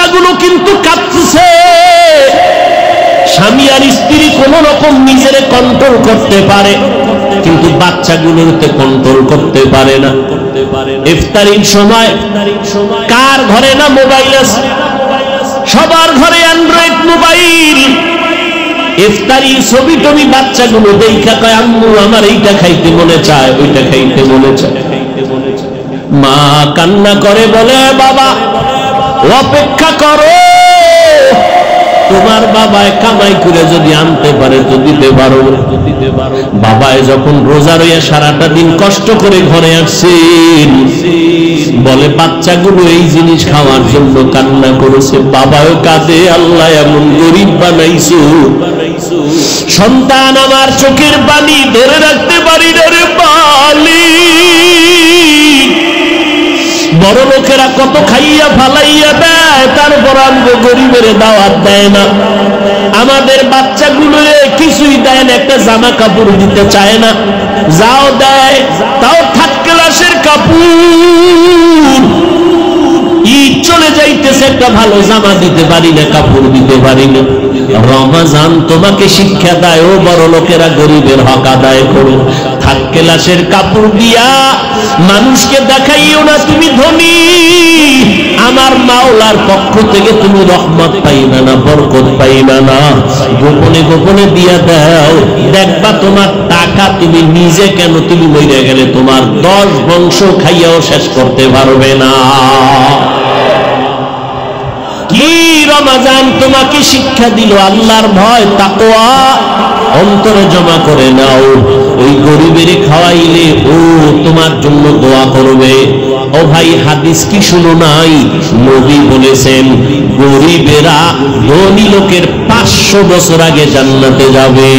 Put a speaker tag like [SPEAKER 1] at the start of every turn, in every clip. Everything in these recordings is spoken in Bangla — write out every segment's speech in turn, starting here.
[SPEAKER 1] বাচ্চাগুলো কিন্তু কাঁদতেছে। স্বামী আর স্ত্রী কোন রকম নিজেরে কন্ট্রোল করতে পারে, কিন্তু বাচ্চাগুলোতে কন্ট্রোল করতে পারে না। ইফতারির সময় কার ঘরে না মোবাইল আছে? সবার ঘরে অ্যান্ড্রয়েড মোবাইল। ইফতারির ছবি টবি বাচ্চাগুলো দেখা কয়, আম্মু আমার এইটা খাইতে মনে চায়, ওইটা খাইতে মনে চায়। মা কান্না করে বলে, বাবা অপেক্ষা করো, তোমার বাবায় কামাই করে যদি আনতে পারে তো দিতে পারো। বাবায় যখন রোজা রইয়া সারাটা দিন কষ্ট করে ঘরে আসছেন, বলে বাচ্চাগুলো এই জিনিস খাওয়ার জন্য কান্না করেছে, বাবাও কাঁদে, আল্লাহ এমন গরিব বানাইছো। সন্তান আমার চোখের পানি ধরে রাখতে পারি না রে পালি। বড় লোকেরা কত খাইয়া ফালাইয়া দেয়, তারপর আমগো গরিবের দাওয়াত দেয় না। আমাদের বাচ্চাগুলো কিছুই দেয় না, একটা জামা কাপড় দিতে চায় না, যাও দেয় তাও থার্ড ক্লাসের কাপড়। ঈদ চলে যাইতেছে, একটা ভালো জামা দিতে পারি না, কাপড় দিতে পারি না। রমজান তোমাকে শিক্ষা দেয়, ও বড় লোকেরা গরিবের হক আদায় করো। থার্ড ক্লাসের কাপড় দিয়া মানুষকে দেখাইও না তুমি ধনী। আমার মাওলার পক্ষ থেকে তুমি রহমত পাইবে না, বরকত পাইবে না। গোপনে গোপনে দিয়া দাও, দেখবা তোমার টাকা তুমি নিজে কেন, তুমি মরে গেলে তোমার 10 বংশ খাইয়াও শেষ করতে পারবে না। কি রমজান তোমাকে শিক্ষা দিল, আল্লাহর ভয় তাকওয়া অন্তরে জমা করে নাও। ওই গরিবের খাওয়াইলে ও তোমার জন্য দোয়া করবে। ও ভাই, হাদিস কি শুনো নাই? নবী বলেছেন গরিবেরা ধনী লোকের 500 বছর আগে জান্নাতে যাবে।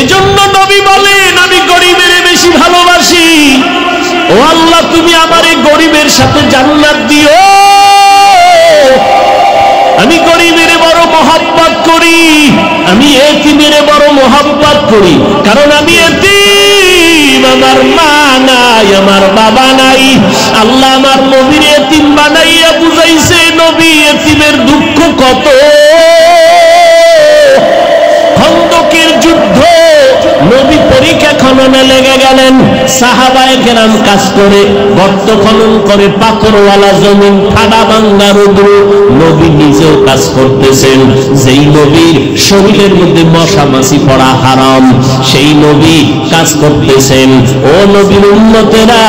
[SPEAKER 1] এজন্য নবী বলেন, আমি গরিবের বেশি ভালোবাসি। ও আল্লাহ, তুমি আমারে গরিবের সাথে জান্নাত দিও। আমি গরিবের বড় মহব্বত করি, আমি এতিমের বড় মহব্বত করি, কারণ আমি এতিম, আমার মা নাই, আমার বাবা নাই। আল্লাহ আমার নবীর এতিম বানাইয়া বুঝাইছে, নবী এতিমের দুঃখ কত। খন্দকের যুদ্ধ, নবী পরীক্ষা খননে লেগে গেলেন। সাহাবায়ে কেরাম কাজ করে, গর্ত খনন করে, পাথরওয়ালা জমিন, ঠাডা ভাঙ্গা রৌদ্র। নবী নিজেও কাজ করতেছেন। যেই নবীর শরীরের মধ্যে মশা মাছি পড়া হারাম, সেই নবী কাজ করতেছেন। ও নবীর উম্মতেরা,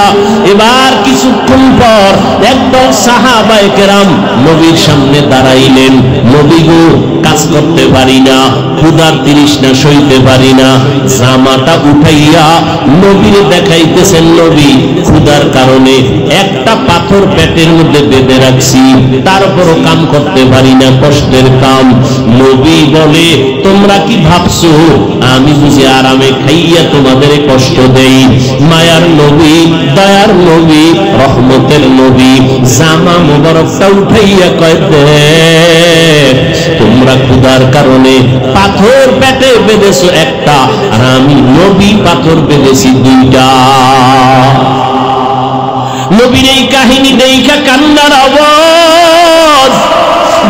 [SPEAKER 1] এবার কিছুক্ষণ পর একদল সাহাবায়ে কেরাম নবীর সামনে দাঁড়াইলেন। নবী গো, কাজ করতে পারি না, ক্ষুধার তৃষ্ণা সইতে পারি না। জামাটা উঠাইয়া নবীর দেখাইতেছেন, নবী ক্ষুধার কারণে একটা পাথর পেটের মধ্যে বেঁধে রাখছি, তারপরও কাম করতে পারি না, কষ্টের কাম। নবী বলে, তোমরা কি ভাবছো আমি বুঝি আরামে খাইয়া তোমাদের কষ্ট দেই? মায়ার নবী, দয়ার নবী, রহমতের নবী জামা মোবারকটা উঠাইয়া কয়, দেখ তোমরা ক্ষুধার কারণে পাথর পেটে বেঁধেছো একটা, আর আমি নবী পাথর বেঁধেছি 2টা। নবীর এই কাহিনী দেখা কান্নার আওয়াজ,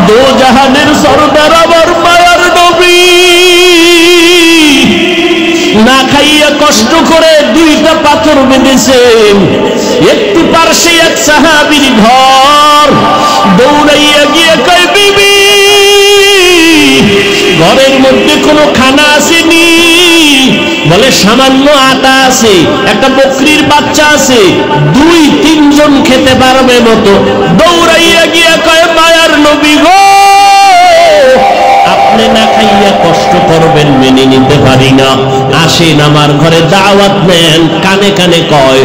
[SPEAKER 1] দো জাহানের সরদার আমার মায়ার নবী না খাইয়া কষ্ট করে 2টা পাথর বেঁধেছেন। একটু পার্শ্বে এক সাহাবীর ঘর, দৌড়াইয়া গিয়ে কয়, বিবি ঘরের মধ্যে কোনো খানা আসেনি? বলে সামান্য আটা আছে, একটা বকরির বাচ্চা আছে, 2-3 জন খেতে পারবে মতো। দৌড়াইয়া গিয়া কয়, মায়ার নবী গো, আপনি না খাইয়া কষ্ট করবেন মেনে নিতে পারি না, আসেন আমার ঘরে দাওয়াত নেন। কানে কানে কয়,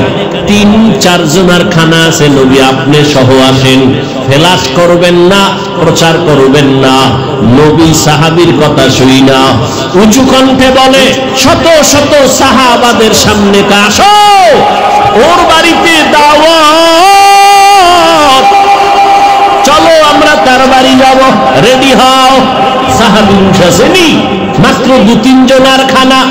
[SPEAKER 1] 3-4 জনের খানা আছে, নবী আপনি সহ আসেন। ফেলাস করবেন না, প্রচার করবেন না। নবী সাহাবীর কথা শুই না, উঁচু কণ্ঠে বলে, শত শত সাহাবাদের সামনে আসো, ওর বাড়িতে দাওয়াত, চলো আমরা তার বাড়ি যাব, রেডি হও। সাহাবী উঠেছেনি, মাত্র 2-3 জনের খানা।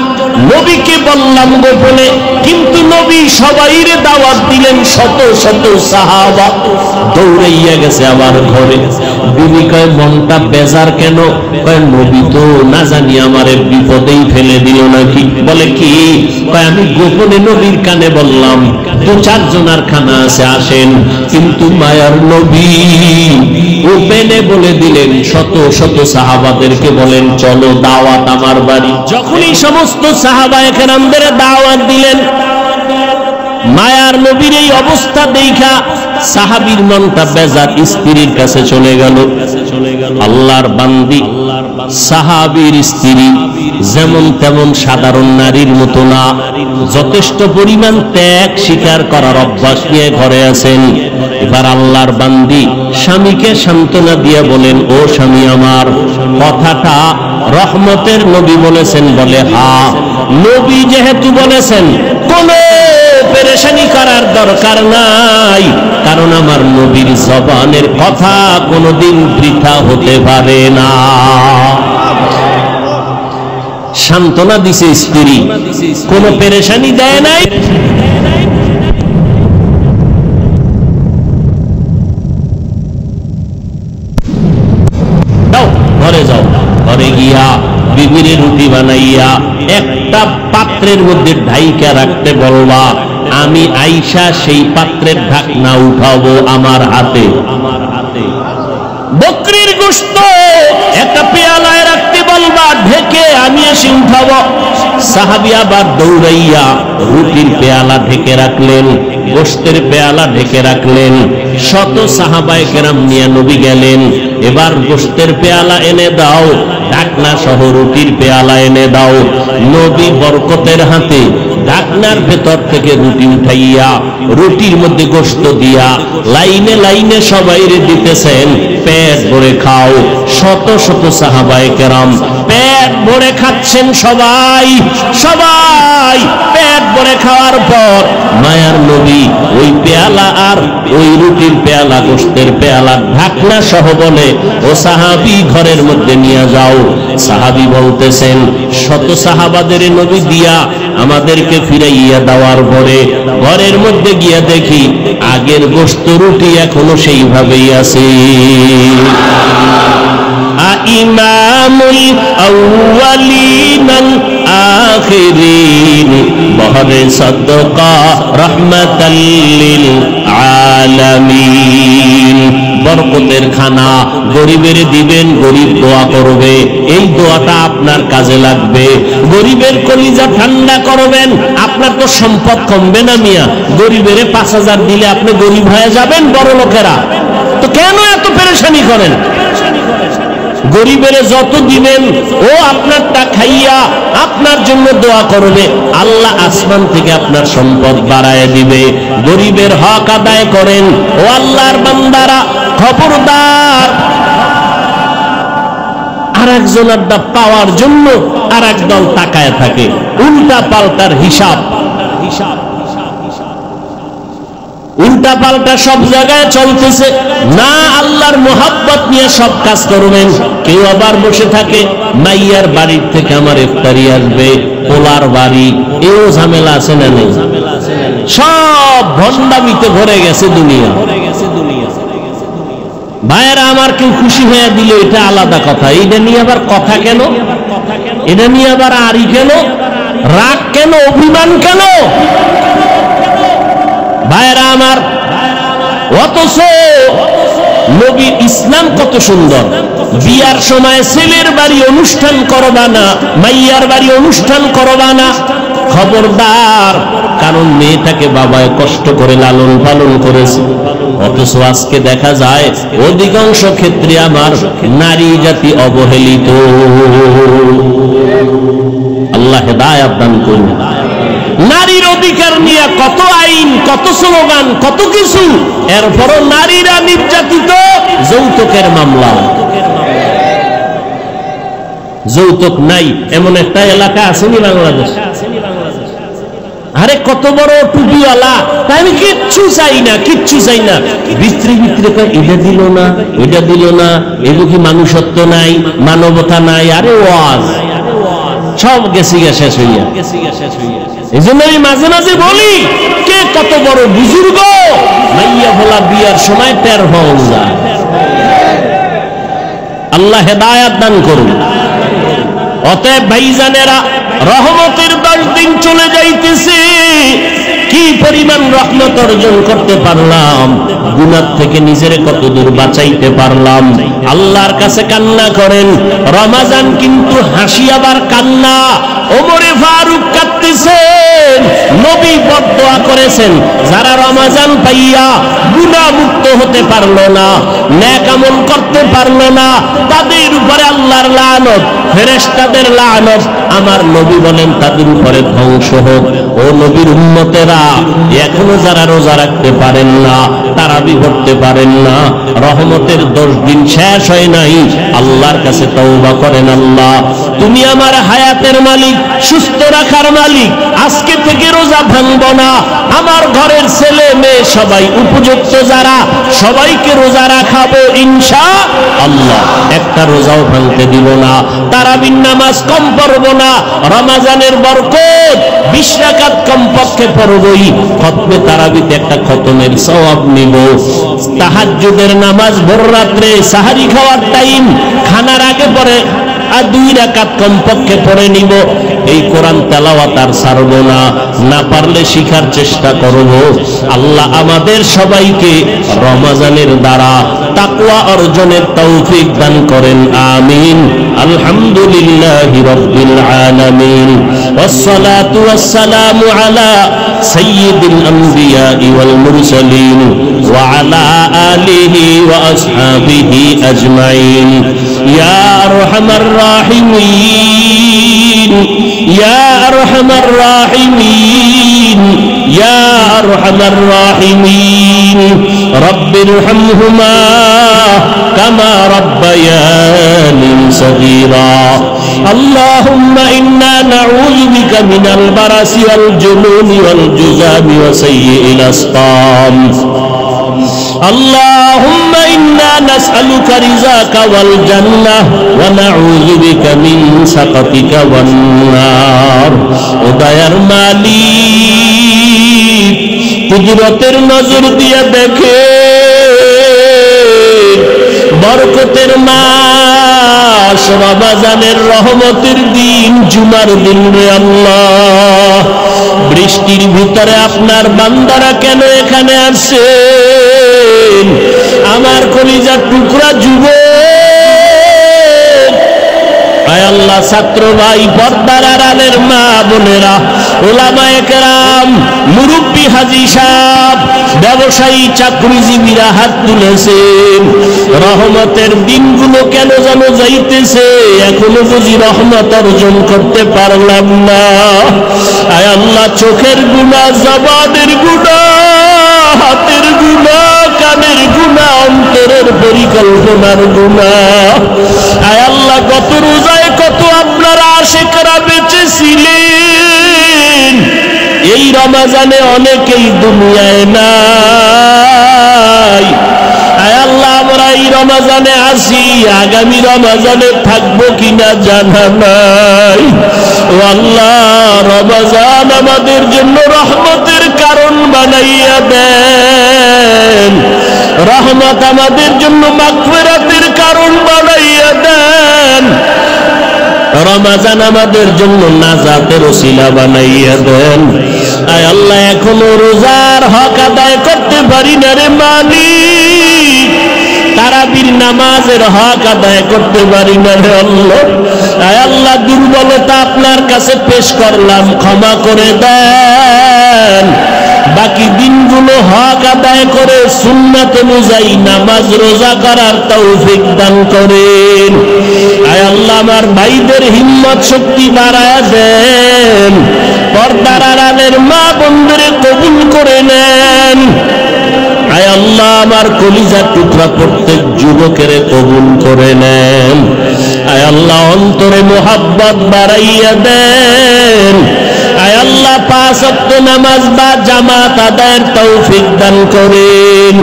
[SPEAKER 1] নবীকে বললাম গোপনে, কিন্তু নবী সবাইরে দাওয়াত দিলেন। শত শত সাহাবা দৌড়াইয়া গেছে আবার ঘরে। বিবি কয় মনটা বেজার কেন? কয় নবী তো না জানি আমারে বিপদেই ফেলে দিল নাকি। বলে কি? কয় আমি গোপনে নবীর কানে বললাম 2-4 জনার খানা আছে আসেন, কিন্তু মায়ার নবী ওপেনে বলে দিলেন। শত শত সাহাবাদেরকে বলেন চলো দাওয়াত আমার বাড়ি। যখনই সমস্ত সাহাবায়ে কেরামদের দাওয়াত দিলেন, মায়ার নবীর এই অবস্থা দেখা সাহাবীর মনটা বেজার, স্ত্রীর কাছে চলে গেল। আল্লাহর বান্দি সাহাবীর স্ত্রী যেমন তেমন সাধারণ নারীর মতো না, যথেষ্ট পরিমাণ ত্যাগ স্বীকার করার অভ্যাস নিয়ে ঘরে আছেন। এবার আল্লাহর বান্দি স্বামীকে সান্ত্বনা দিয়ে বলেন, ও স্বামী আমার, কথাটা রহমতের নবী বলেছেন? বলে হ্যাঁ। নবী যেহেতু বলেছেন কোনো পেরেশানি করার দরকার নাই, কারণ আমার নবীর জবানের কথা কোনোদিন বৃথা হতে পারে না। সান্ত্বনা দিছে স্ত্রী, কোনো পেরেশানি দেয় নাই। ঘরে যাও, ঘরে গিয়া বিবিরে রুটি বানাইয়া একটা পাত্রের মধ্যে ঢাইকা রাখতে বলবা, আমি আইসা সেই পাত্রের ঢাকনা উঠাবো আমার হাতে। বকরির গোশত একটা পেয়ালায় রাখতে বলবা, ঢেকে আমি এসে উঠাবো। সাহাবী আবার দৌড়াইয়া রুটির পেয়ালা ঢেকে রাখলেন, গোশতের পেয়ালা ঢেকে রাখলেন। শত সাহাবায়ে কেরাম নিয়ে নবী গেলেন। এবার গোশতের পেয়ালা এনে দাও, ঢাকনা সহ রুটির পেয়ালা এনে দাও। নবী বরকতের হাতে ঢাকনার ভেতর থেকে রুটি উঠাইয়া রুটির মধ্যে গোশত দিয়া লাইনে লাইনে সবাইরে দিতেছেন, পেট ভরে খাও। শত শত সাহাবায়ে কেরাম পেট ভরে খাচ্ছেন। সবাই সবাই পেট ভরে খাওয়ার পর মায়ার নবী ওই পেয়ালা আর ওই রুটির পেয়ালা, গোশতের পেয়ালা ঢাকনা সহ বলে, ও সাহাবী ঘরের মধ্যে নিয়ে যাও। সাহাবী বলতেছেন, শত সাহাবাদের নবী দিয়া আমাদেরকে ফিরাইয়া দেওয়ার পরে ঘরের মধ্যে গিয়া দেখি আগের গোশত রুটি এখনো সেইভাবেই আছে। ইমামুল আউয়ালিনাল আখিরিন বহরে সাদকা রাহমাতাল লিল আলামিন। বরকতের খানা গরিবের দিবেন, গরিব দোয়া করবে, এই দোয়াটা আপনার কাজে লাগবে। গরিবের কলিজা ঠান্ডা করবেন, আপনার তো সম্পদ কমবে না মিয়া। গরিবের 5000 দিলে আপনি গরিব হয়ে যাবেন, বড় লোকেরা তো কেন এত পেরেশানি করেন? গরিবের যত দিবেন ও আপনারটা খাইয়া আপনার জন্য দোয়া করবে, আল্লাহ আসমান থেকে আপনার সম্পদ বাড়ায় দিবে। গরিবের হক আদায় করেন ও আল্লাহর বান্দারা, খবরদার আর একজনের পাওয়ার জন্য আর একদল তাকায় থাকে, উল্টা পাল্টার হিসাব। উল্টা পাল্টা সব জায়গায় চলতেছে না। আল্লাহর মোহাব্বত নিয়ে সব কাজ করবেন। কেউ আবার বসে থাকে, মাইয়ার বাড়ির থেকে আমার ইফতারি আসবে, পোলার বাড়ি, এও ঝামেলা আছে না নেই? সব ভণ্ডামিতে ভরে গেছে দুনিয়া। ভাইয়েরা আমার, কেউ খুশি হয়ে দিল এটা আলাদা কথা, এটা নিয়ে আবার কথা কেন? এটা নিয়ে আবার আড়ি কেন? রাগ কেন? অভিমান কেন? ভাইয়েরা আমার, অথচ নবীর ইসলাম কত সুন্দর। বিয়ার সময় ছেলের বাড়ি অনুষ্ঠান করবা না, মাইয়ার বাড়ি অনুষ্ঠান করবা না, খবরদার। কারণ মেয়েটাকে বাবায় কষ্ট করে লালন পালন করেছে। অথচ আজকে দেখা যায় অধিকাংশ ক্ষেত্রে আমার নারী জাতি অবহেলিত। আল্লাহ হেদায়েত দান করুন। নারীর অধিকার নিয়ে কত আইন, কত স্লোগান, কত কিছু, এরপরও নারীরা নির্যাতিত। যৌতুকের মামলা, যৌতুক নাই এমন একটা এলাকা আসেনি বাংলাদেশ? আরে কত বড় টুপিওয়ালা, তাই আমি কিচ্ছু চাই না, কিচ্ছু চাই না। ভিতরে ভিতরে এটা দিল না, ওইটা দিল না, এগুলো কি মানুষত্ব নাই, মানবতা নাই? আরে ওয়াজ সব গেছি গা শেষ হইয়া। এই জন্য আমি মাঝে মাঝে বলি, কে কত বড় বুজুর্গ মাইয়া ভোলা বিয়ার সময় টের হওয়া যায়। আল্লাহ হেদায়াত দান করুন। অতএব ভাইজানেরা, রহমতের 10 দিন চলে যাইতেছে। কি পরিমাণ রহমত অর্জন করতে পারলাম, গুনাহ থেকে নিজেরে কতদূর বাঁচাইতে পারলাম। আল্লাহর কাছে কান্না করেন। রমাজান কিন্তু হাসি আবার কান্না। ওমরে ফারুক কাঁদতেছেন, নবী বদদোয়া করেছেন, যারা রমাজান পাইয়া গুনাহ মুক্ত হতে পারলো না, নেক আমল করতে পারলো না, তাদের উপরে আল্লাহর লানত, ফেরেশতাদের লানত। আমার নবী বলেন তাদের উপরে ধ্বংস হোক। ও নবীর উম্মতেরা, এখনো যারা রোজা রাখতে পারেন না, তারাবি পড়তে পারেন না, রহমতের 10 দিন শেষ হয় নাই, আল্লাহর কাছে তওবা করেন। আল্লাহ, তুমি আমার হায়াতের মালিক, সুস্থ রাখার মালিক। আজকে থেকে রোজা ভাঙব না। আমার ঘরের ছেলে মেয়ে সবাই উপযুক্ত যারা, সবাইকে রোজা রাখাবো ইনশাআল্লাহ। একটা রোজাও ভাঙতে দিব না। তারাবির নামাজ কম পড়ব না। রমজানের বরকত 20 রাকাত কমপক্ষে পড়বই। খতমে তারাবিতে একটা খতমের সওয়াব নিব। তাহাজ্জুদের নামাজ ভোর রাত্রে সাহারি খাওয়ার টাইম, খানার আগে পরে আর 2 রাকাত কমপক্ষে পড়ে নিব। এই কোরআন তেলাওয়াত আর ছাড়ব না, না পারলে শিখার চেষ্টা করব। আল্লাহ আমাদের সবাইকে রমজানের দ্বারা তাকওয়া অর্জনের তৌফিক দান করেন, আমিন। আলহামদুলিল্লাহি রাব্বিল আলামিন, ওয়াসসালাতু ওয়াসসালামু আলা সাইয়্যিদিল আমবিয়া ওয়াল মুরসালিন ওয়া আলা আলিহি ওয়া আসহাবিহি আজমাইন। ইয়া আরহামার রাহিমিন, ইয়া আরহামার রাহিমিন, ইয়া আরহামার রাহিমিন। রব্বিরহামহুমা কামা রাব্বায়ানি সগীরা। আল্লাহুম্মা ইন্না নাউযু বিকা মিনাল বারাসি ওয়াল জুনুনি ওয়াল জুযামি ওয়া সাইয়্যিল আসকাম। اللهم إنا نسألك رزاك والجنة ونعوذ بك من سخطك والنار। উদয়ের মালিক, কুদরতের নজর দিয়ে দেখে, বরকতের মাস রমজানের রহমতের দিন, জুমার দিন রে আল্লাহ, বৃষ্টির ভিতরে আপনার বান্দারা কেন এখানে আসেন? আমার কলিজার টুকরা যুবক, আয় আল্লাহ, ছাত্র ভাই, পর্দার আড়ালের মা বোনেরা, ওলামায়ে কেরাম, মুরব্বী হাজী সাহেব, ব্যবসায়ী চাকরিজীবীরা হাত তুলেছেন। রহমতের দিনগুলো কেন যেন যাইতেছে, এখনো বুঝি রহমত অর্জন করতে পারলাম না। আয় আল্লাহ, চোখের গুনাহ, জবানের গুনাহ, হাতের গুনাহ, কানের গুনাহ, অন্তরের পরিকল্পনার গুনাহ। আয় আল্লাহ, কত রোজায় কত আপনারা আশিকরা বেঁচেছিলেন, এই রমজানে অনেকেই দুনিয়ায় নাই। আয় আল্লাহ, আমরা এই রমজানে আসি, আগামী রমজানে থাকবো কিনা জানা নাই। ও আল্লাহ, রমজান আমাদের জন্য রহমতের কারণ বানাইয়া দেন, রহমত আমাদের জন্য মাগফিরাতের কারণ বানাইয়া দেন, রমজান আমাদের জন্য নাজাতের ওসিলা বানাইয়া দেন। আয় আল্লাহ, এখনো রোজার হক আদায় করতে পারি না রে মালিক, তারাবির নামাজের হক আদায় করতে পারি না রে আল্লাহ। আয় আল্লাহ, দুর্বলতা আপনার কাছে পেশ করলাম, ক্ষমা করে দেন। বাকি দিনগুলো হক আদায় করে সুন্নাত অনুযায়ী নামাজ রোজা করার তৌফিক দান করেন। আয় আল্লাহ, আমার ভাইদের হিম্মত শক্তি বাড়ায় দেন, পর্দার আড়ালের মা বন্ধুরে কবুল করে নেন। আয় আল্লাহ, আমার কলিজার টুকরা প্রত্যেক যুবকের কবুল করে নেন। আয় আল্লাহ, অন্তরে মোহাব্বত বাড়াইয়া দেন। আয় আল্লাহ, 5 ওয়াক্ত নামাজ বা জামাত আদায়ের তৌফিক দান করেন।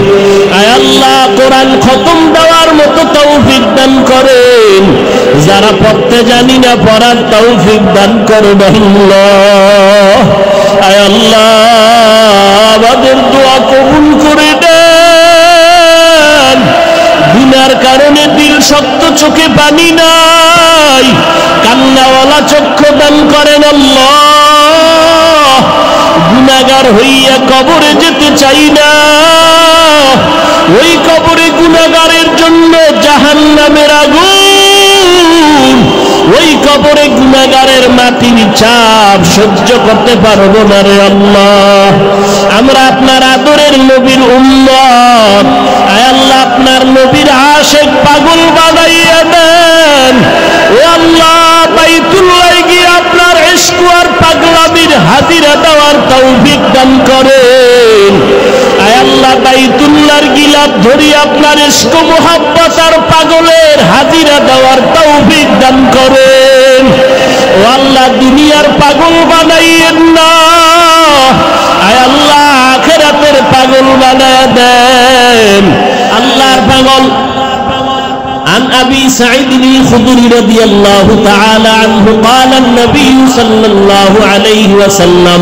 [SPEAKER 1] আয় আল্লাহ, কোরআন খতম দেওয়ার মতো তৌফিক দান করেন। যারা পড়তে জানি না পড়ার তৌফিক দান করুন আল্লাহ। আয় আল্লাহ আমাদের দোয়া কবুল করে দেন। গুনার কারণে দিল শক্ত, চোখে পানি নাই, কান্নাওয়ালা চক্ষু দান করেন আল্লাহ। গুনাহগার হইয়া কবরে যেতে চাই না, ওই কবরে গুনাহগারের জন্য জাহান্নামের আগুন, ওই কবরে গুনাহগারের মাটির চাপ সহ্য করতে পারবো না রে আল্লাহ। আমরা আপনার আদরের নবীর উম্মত, আয় আল্লাহ আপনার নবীর আশিক পাগল বানাইয়া দেন। ও আল্লাহ বাইতুল্লাহ গিয়ে আপনার ইশক আর পাগলামির হাজিরা দেওয়ার তৌফিক দান করেন। আয় আল্লাহ বাইতুল্লাহর গিলাফ ধরি আপনার ইশক মুহাব্বত আর পাগলের হাজিরা দেওয়ার তৌফিক দান করেন। ও আল্লাহ দুনিয়ার পাগল বানাইয়েন না, আয় আল্লাহ আখিরাতের পাগল বানায় দেন। আল্লাহর পাগল। عن أبي سعيد الخدري رضي الله تعالى عنه قال النبي صلى الله عليه وسلم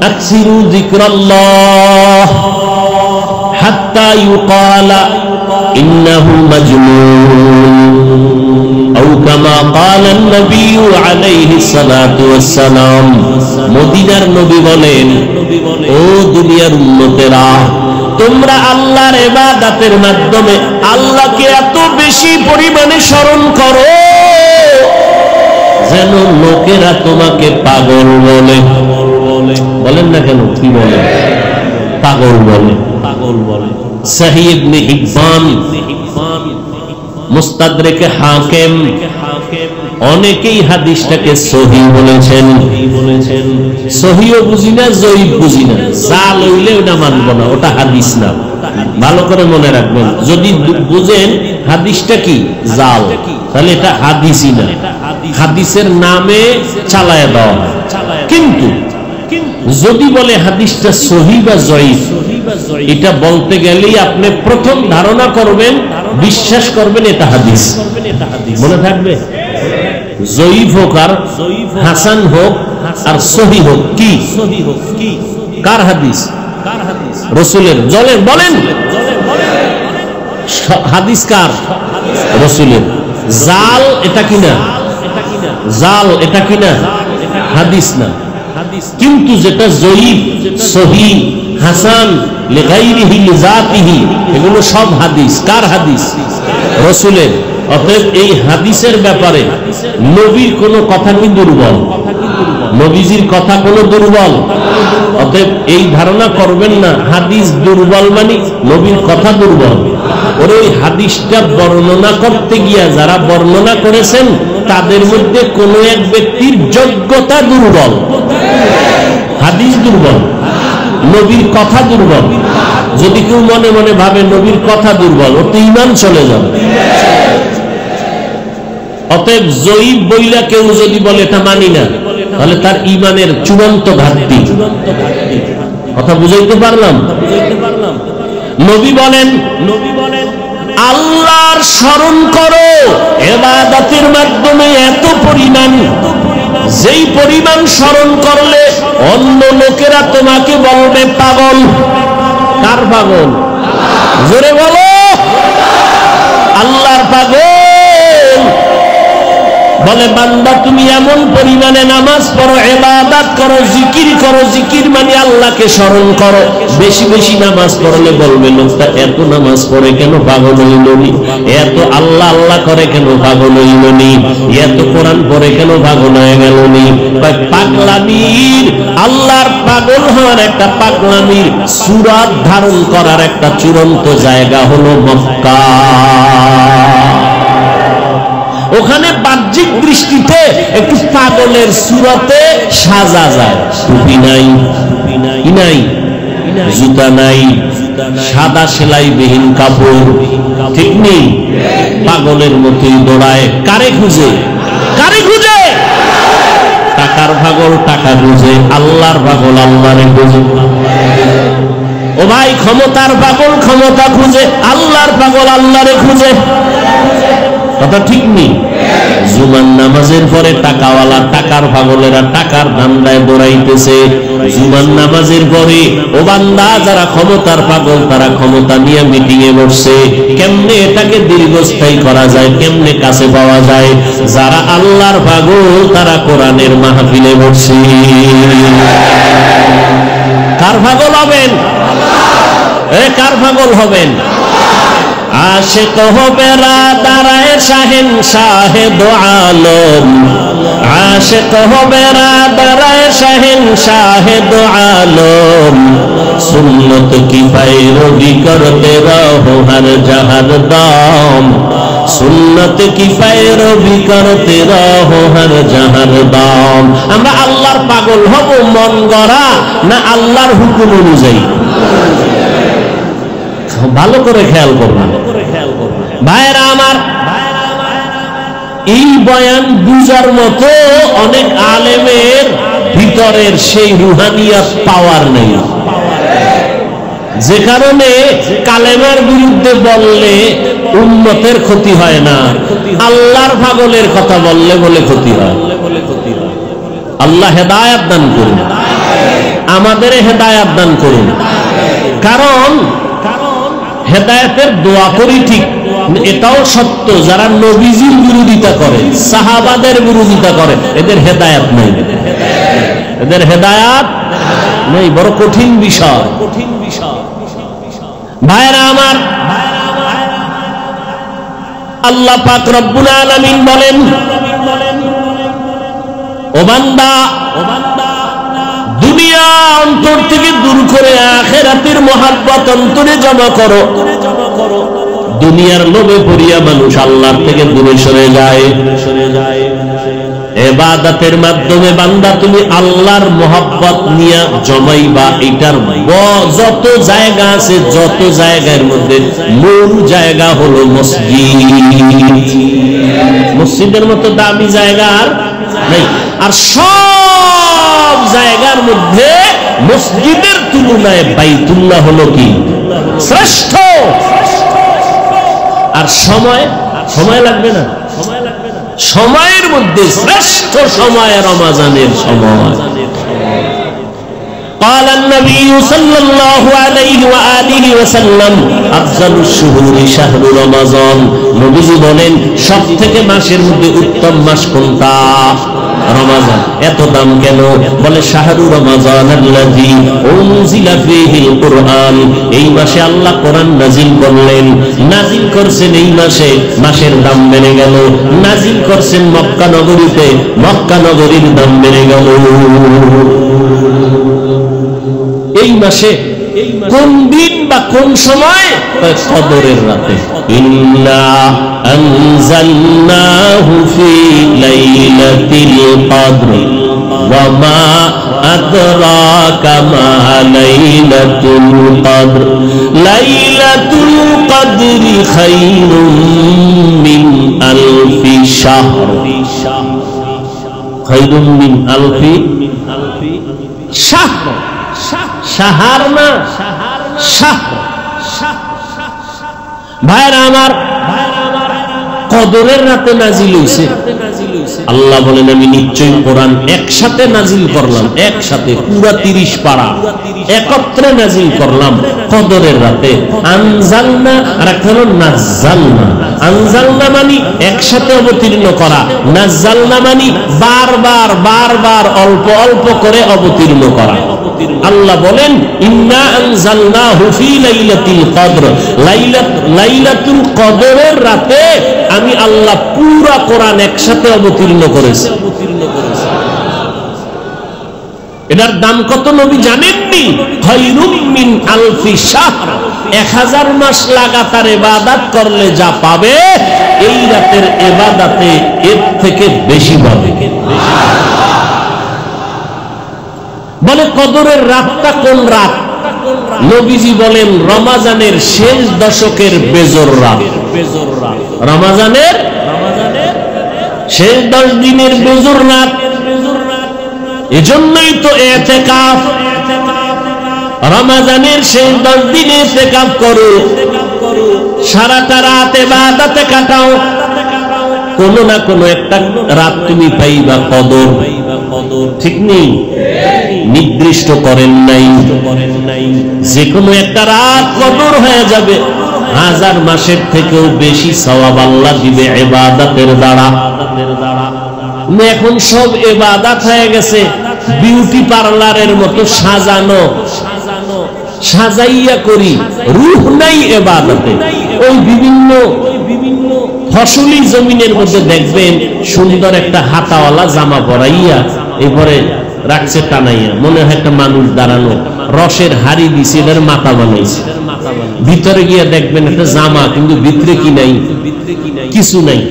[SPEAKER 1] أكثروا ذكر الله حتى يقال إنه مجنون أو كما قال النبي عليه الصلاة والسلام মদিনার নবী বলেন, ও দুনিয়ার উম্মতেরা, তোমরা আল্লাহর ইবাদতের মাধ্যমে আল্লাহকে এত বেশি পরিমাণে স্মরণ করো যেন লোকেরা তোমাকে পাগল বলে। বলেন না কেন, কি বলে? পাগল বলে, পাগল বলে। সহিহ ইবনে হিব্বান, মুস্তাদরেকে হাকিম, অনেকেই হাদিসটাকে সহিহ বলেছেন। সহিহ বুঝি না, জয়ীফ বুঝি না, জাল হইলে ওটা মানব না, ওটা হাদিস না। ভালো করে মনে রাখবেন, যদি বুঝেন হাদিসটা কি জাল, তাহলে এটা হাদিসই না, হাদিসের নামে চালায় দেওয়া। কিন্তু যদি বলে হাদিসটা সহিহ বা জয়ীফ, এটা বলতে গেলেই আপনি প্রথম ধারণা করবেন, বিশ্বাস করবেন এটা হাদিস। মনে থাকবে, জয়ীফ হোক আর হাসান হোক আর সহিহ হোক, কি কার হাদিস? রাসূলের। জলের বলেন, হাদিস কার? রাসূলের। জাল এটা কিনা? জাল এটা কিনা? হাদিস না। কিন্তু যেটা জয়ীফ, সহিহ, হাসান, লিগাইরিহি লিজাতিহি, এগুলো সব হাদিস। কার হাদিস? রাসূলের। অতএব এই হাদিসের ব্যাপারে নবীর কোনো কথা কি দুর্বল? নবীজির কথা কোনো দুর্বল? অতএব এই ধারণা করবেন না হাদিস দুর্বল মানে নবীর কথা দুর্বল। ওরে ওই হাদিসটা বর্ণনা করতে গিয়া যারা বর্ণনা করেছেন তাদের মধ্যে কোনো এক ব্যক্তির যোগ্যতা দুর্বল। হাদিস দুর্বল, নবীর কথা দুর্বল। যদি কেউ মনে মনে ভাবে নবীর কথা দুর্বল, ওতে ঈমান চলে যাবে। অতএব জয়ীফ বইলা কেউ যদি বলে এটা মানি না, তাহলে তার ঈমানের চূড়ান্ত ঘাটতি। কথা বুঝাইতে পারলাম? নবী বলেন, আল্লাহর স্মরণ করো ইবাদতের মাধ্যমে এত পরিমাণ, যেই পরিমাণ স্মরণ করলে অন্য লোকেরা তোমাকে বলবে পাগল। কার পাগল? জোরে বলো। আল্লাহর পাগল। বলে বান্দা তুমি এমন পরিমাণে নামাজ পড়ো, ইবাদত করো, জিকির করো, জিকির মানে আল্লাহকে স্মরণ করো, বেশি বেশি নামাজ পড়লে বলবে লোকটা এত নামাজ পড়ে কেন পাগল হইল নি, এত আল্লাহ আল্লাহ করে কেন পাগল হইল নি, এত কোরআন পড়ে কেন পাগল হয়ে গেল নি। পাগলামির, আল্লাহর পাগল হওয়ার একটা পাগলামির সুরাত ধারণ করার একটা চূড়ান্ত জায়গা হলো মক্কা। ওখানে বাহ্যিক দৃষ্টিতে একটু পাগলের সুরতে সাজা যায়। টুপি নাই, নাই জুতা নাই, সাদা সেলাইবিহীন কাপড়, ঠিক নেই, পাগলের মতোই দৌড়ায়। কারে খুঁজে? কারে খুঁজে? টাকার পাগল টাকা খুঁজে, আল্লাহর পাগল আল্লাহরে খুঁজে। ও ভাই, ক্ষমতার পাগল ক্ষমতা খুঁজে, আল্লাহর পাগল আল্লাহরে খুঁজে। কথা ঠিক নেই? জুমার নামাজের পরে টাকাওয়ালা টাকার পাগলেরা টাকার ধান্দায় দৌড়াইতেছে। জুমার নামাজের পরে ও বান্দা যারা ক্ষমতার পাগল তারা ক্ষমতা নিয়ে মিটিং এ বসছে, কেমনে এটাকে দীর্ঘস্থায়ী করা যায়, কেমনে কাছে পাওয়া যায়। যারা আল্লাহর পাগল তারা কোরআনের মাহফিলে বসছে। কার পাগল হবেন? কার পাগল হবেন? আশিক হবে রাদারায় শাহিন শাহেদ আলম, আশিক হবে রাদারায় শাহিন শাহেদ আলম, সুন্নত কি पैरवी करते रहो हर जहर दाम, सुन्नत की पैरवी करते रहो हर जहर दाम। আমরা আল্লাহর পাগল হব মন গড়া না আল্লাহর হুকুম অনুযায়ী? ভালো করে খেয়াল করবেন ভাইরা আমার। এই বয়ান বুঝার মতো অনেক আলেমের ভিতরের সেই রুহানিয়াত পাওয়ার নেই, যে কারণে কালেমার বিরুদ্ধে বললে উম্মতের ক্ষতি হয় না, আল্লাহর পাগলের কথা বললে বলে ক্ষতি হয়। আল্লাহ হেদায়েত দান করুন, আমাদের হেদায়েত দান করুন। কারণ হেদায়েতের দোয়া করি ঠিক, এটাও সত্য যারা নবীজির বিরোধিতা করে, সাহাবাদের বিরোধিতা করে, এদের হেদায়েত নেই, এদের হেদায়েত নেই। বড় কঠিন বিষয়, কঠিন বিষয় ভাইরা আমার। আল্লাহ পাক রব্বুল আলামিন বলেন, ও বান্দা দুনিয়া অন্তর থেকে দূর করে আখিরাতের মহব্বত অন্তরে জমা করো। দুনিয়ার লোভে পড়িয়া মানুষ আল্লাহর থেকে দূরে সরে যায়। ইবাদতের মাধ্যমে বান্দা তুমি আল্লাহর মহব্বত নিয়ে জমাইবা। এটার যত জায়গা আছে, যত জায়গার মধ্যে মূল জায়গা হলো মসজিদ। মসজিদের মতো দামি জায়গা আর নেই। আর সব জায়গার মধ্যে মসজিদের তুলনায় বাইতুল্লাহ হলো কি শ্রেষ্ঠ। আর সময় লাগবে না, সময়ের মধ্যে শ্রেষ্ঠ সময় রমজানের সময়। قال النبي صلى الله عليه وآله وسلم أفضل الشهور شهر رمضان। নবীজি বলেন সবথেকে মাসের মধ্যে উত্তম মাস কোনটা? রমজান। এত দাম কেন? বলে শাহরু রমজান আল্লাযী উনজিলা ফীহিল কুরআন। এই মাসে আল্লাহ কোরআন নাজিল করলেন। নাজিল করছেন এই মাসে, মাসের দাম বেড়ে গেল। নাজিল করছেন মক্কা নগরীতে, মক্কা নগরীর দাম বেড়ে গেল। এই মাসে কোন দিন বা কোন সময়? কদরের রাতে। ইন্না আনজালনাহু ফি লাইলাতিল কদর ওয়া মা আদরাকা মা লাইলাতুল কদর লাইলাতুল কদরি খায়রুম মিন আলফি শাহর। খায়রুম মিন আলফি শাহর। শাহর না, শাহর। ভাইরা আমার, কদরের রাতে নাজিল হইছে। আল্লাহ বলেন আমি নিশ্চয়ই কোরআন একসাথে নাজিল করলাম, একসাথে পুরা 30 পারা একত্রে নাজিল করলাম কদরের রাতে। আনজালনা আর একটা হলো নাজ্জালনা। আনজালনা মানে একসাথে অবতীর্ণ করা, নাজ্জালনা মানে বারবার বারবার অল্প অল্প করে অবতীর্ণ করা। আল্লাহ বলেন ইন্না আনজালনাহু ফি লাইলাতিল কদর। লাইলাতুল কদরের রাতে আমি আল্লাহ পুরা কোরআন একসাথে অবতীর্ণ করেছি। এটার দাম কত নবী জানেননি? খায়রুম মিন আলফি শাহর। 1000 মাস লাগাতার ইবাদত করলে যা পাবে, এই রাতের ইবাদতে এর থেকে বেশি পাবে। বলে কদরের রাতটা কোন রাত? নবীজি বলেন রমজানের শেষ দশকের বেজর রাত। রমজানের শেষ 10 দিনের বেজর রাত। এজন্যই তো ইতিকাফ। রমজানের শেষ 10 দিনে ইতিকাফ করো, সারাটা রাত ইবাদতে কাটাও। কোনো না কোনো একটা রাত তুমি পাইবা কদর, ঠিক নেই? নির্দিষ্ট করেন নাই, যে কোনো একটা রাত কদর হয়ে যাবে, 1000 মাসের থেকেও বেশি সওয়াব আল্লাহ দিবে ইবাদতের দ্বারা। এখন সব ইবাদত হয়ে গেছে বিউটি পার্লারের মতো সাজানো, সাজাইয়া করি, রূহ নাই ইবাদতে। ওই বিভিন্ন ফসলি জমিনের মধ্যে দেখবেন সুন্দর একটা হাতাওয়ালা জামা পরাইয়া এরপরে রাখছে টানাইয়া, মনে হয় একটা মানুষ দাঁড়ানো, রসের হাড়ি দিছে, এটার মাথা বানাইছে। ভিতরে গিয়ে দেখবেন একটা জামা, কিন্তু ভিতরে কি নাই? কিছু নাই।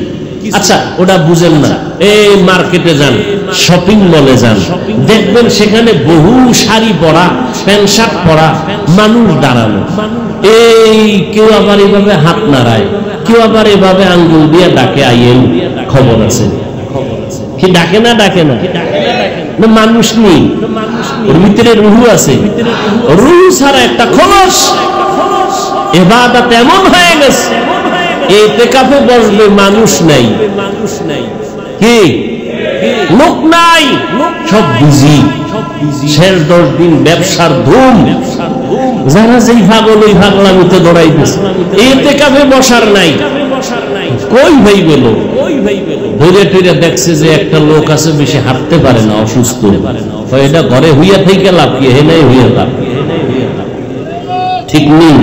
[SPEAKER 1] আচ্ছা, ওটা বুঝেন না, এই মার্কেটে যান, শপিং মলে যান, দেখবেন সেখানে বহু শাড়ি পরা, প্যান্ট শার্ট পরা মানুষ দাঁড়ানো। এই কেউ আবার এভাবে হাত নাড়ায়, কেউ আবার এভাবে আঙ্গুল দিয়ে ডাকে, আইয়েন, খবর আছে কি? ডাকে না? ডাকে না? না, মানুষ নেই, ওর ভিতরে রুহু আছে। রুহু ছাড়া একটা খোলস। ইবাদত এমন হয়ে গেছে, ইতিকাফে বসবে মানুষ নাই, কি লোক নাই, সব বিজি। শেষ 10 দিন ব্যবসার ধুম, যারা যেই পাগল ওই পাগলামিতে দৌড়াইতেছে। ইতিকাফে বসার নাই, কই ভাই গেল, ধরে টরে দেখছে যে একটা লোক আছে বেশি হাঁটতে পারে না, অসুস্থ, এটা ঘরে হইয়া থেকে লাভ কি? হে নাই হইয়া লাভ, ঠিক নেই?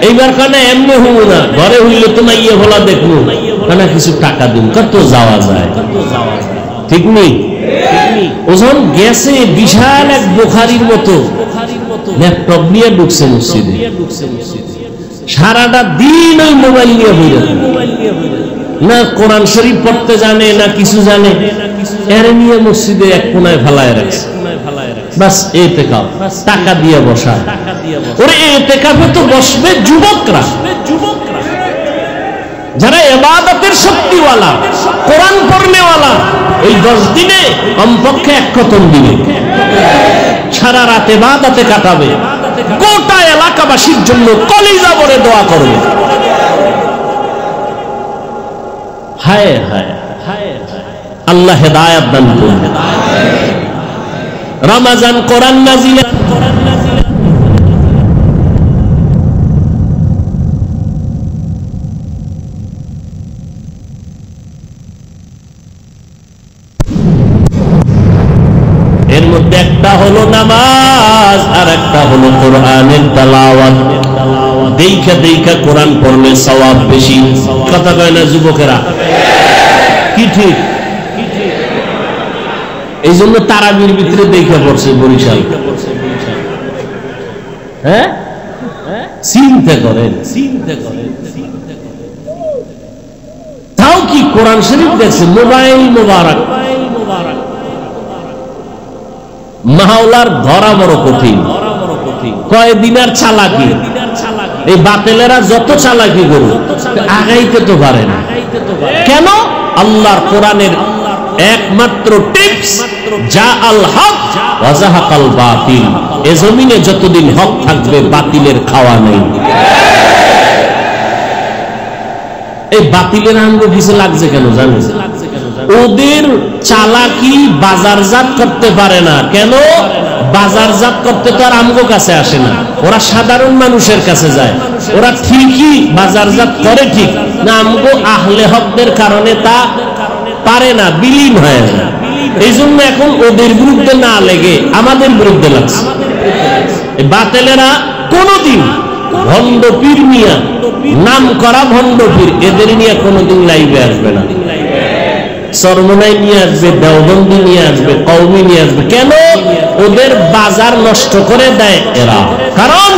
[SPEAKER 1] এইবার কানে এমনি হবো না, ঘরে হইলে তো না ইয়ে হলা দেখবো, কানা কিছু টাকা দিন, কত যাওয়া যায়, ঠিক নেই? ওজন গেছে বিশাল এক বোখারির মতো ল্যাপটপ নিয়ে ঢুকছে মসজিদে, সারাটা দিন ওই মোবাইল নিয়ে হইল, না কোরআন শরীফ পড়তে জানে না কিছু জানে, এর নিয়ে মসজিদে এক কোনায় ফেলায় রাখছে। বাস ইতিকাফ, টাকা দিয়ে বসা। ওরে ইতিকাফে তো বসবে যুবকরা, যারা ইবাদতের শক্তিওয়ালা, কোরআন পড়নেওয়ালা। ওই 10 দিনে কমপক্ষে 1 খতম দিবে, সারা রাত ইবাদতে কাটাবে, গোটা এলাকাবাসীর জন্য কলিজা ভরে দোয়া করবে। হায় হায়, আল্লাহ হেদায়েত দান করুন। রমজান কোরআন নাজিল, এর মধ্যে একটা হলো নামাজ আর একটা হলো কোরআনের তেলাওয়াত। দেখা দেখা কোরআন পড়লে সওয়াব বেশি, কথা কয় না যুবকেরা? কি ঠিক? এই জন্য তারাবির ভিতরে দেখা পড়ছে বরিশাল। হ্যাঁ, চিন্তা করেন, তাও কি কোরআন শরীফ দেখছে? মোবাইল মোবারক, মাওলার ধরা বড় কঠিন। কয়দিনের চালাকি, এই বাতিলেরা যত চালাকি করুক আগাইতে তো পারে না। কেন? আল্লাহর কোরআনের একমাত্র টিপস, যা আল হক ওয়া যাহাকাল বাতিল। এ জমিনে যতদিন হক থাকবে বাতিলের খাওয়া নেই। এই বাতিলের আঙ্গ কিছু লাগছে কেন জানেন? ওদের চালাকি বাজারজাত করতে পারে না। কেন? বাজারজাত করতে তো আর আমগো কাছে আসে না, ওরা সাধারণ মানুষের কাছে যায়। ওরা ঠিকই বাজারজাত করে ঠিক না, আমগো আহলে হকদের কারণে তা পারে না, বিলীন হয়ে যায়। এই জন্য এখন ওদের বিরুদ্ধে না লেগে আমাদের বিরুদ্ধে লাগছে। বাতিলেরা কোনদিন ভণ্ড পীর মিয়া, নাম করা ভণ্ড পীর, এদের নিয়ে কোনদিন লাইভে আসবে না। চরমনাই নিয়ে আসবে, দেওবন্দি নিয়ে আসবে, কওমি নিয়ে আসবে। কেন? ওদের বাজার নষ্ট করে দেয় এরা। কারণ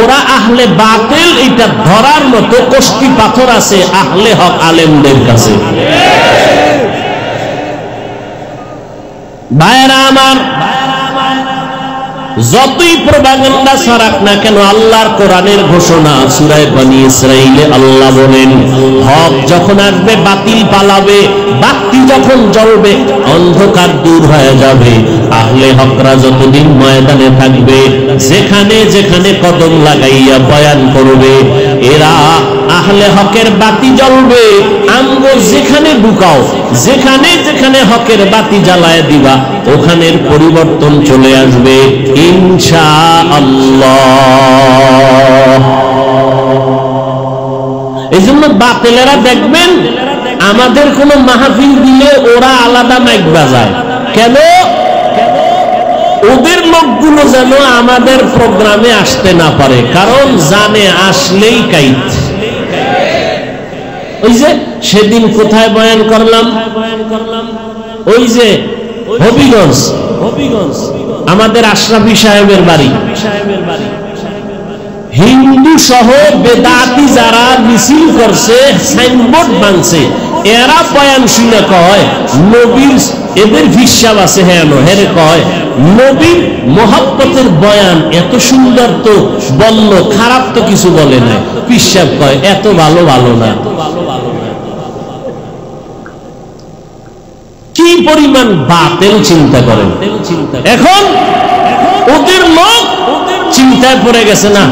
[SPEAKER 1] ওরা আহলে বাতিল, এটা ধরার মতো কষ্টি পাথর আছে আহলে হক আলেমদের কাছে। ভাইরা আমার, যতই প্রপাগান্ডা ছড়াক না কেন, আল্লাহর কোরআনের ঘোষণা সূরা বনী ইসরাঈলে আল্লাহ বলেন, হক যখন আসবে বাতিল পালাবে, বাতি যখন জ্বলবে অন্ধকার দূর হয়ে যাবে। আহলে হকরা যতদিন ময়দানে থাকবে, যেখানে যেখানে কদম লাগাইয়া বয়ান করবে, এরা আহলে হকের বাতি জ্বলবে। আমগো যেখানে ঢুকাও, যেখানে যেখানে হকের বাতি জ্বালায় দিবা, ওখানের পরিবর্তন চলে আসবে ইনশাআল্লাহ। এই জন্য বাতিলেরা দেখবেন আমাদের কোন মাহফিল দিলে ওরা আলাদা মাইক বাজায়। কেন? ওদের লোকগুলো যেন আমাদের প্রোগ্রামে আসতে না পারে, কারণ জানে আসলেই কাইত। ওই যে সেদিন কোথায় বয়ান করলাম, ওই যে হবিগঞ্জ, আমাদের আশরাফি সাহেবের বাড়ি, হিন্দু সহ বেদাতি যারা মিছিল করছে, সাইনবোর্ড বানছে, এরা বয়ান শুনে কয় নবীর, এদের হিসাব আছে, হ্যাঁ হেরে কয় নবীর মোহাব্বতের বয়ান এত সুন্দর, তো বলল খারাপ তো কিছু বলে না। হিসাব কয় এত ভালো ভালো না। কি পরিমাণ বাতিল চিন্তা করেন। এখন ওদের লোক চিন্তায় পড়ে গেছে, না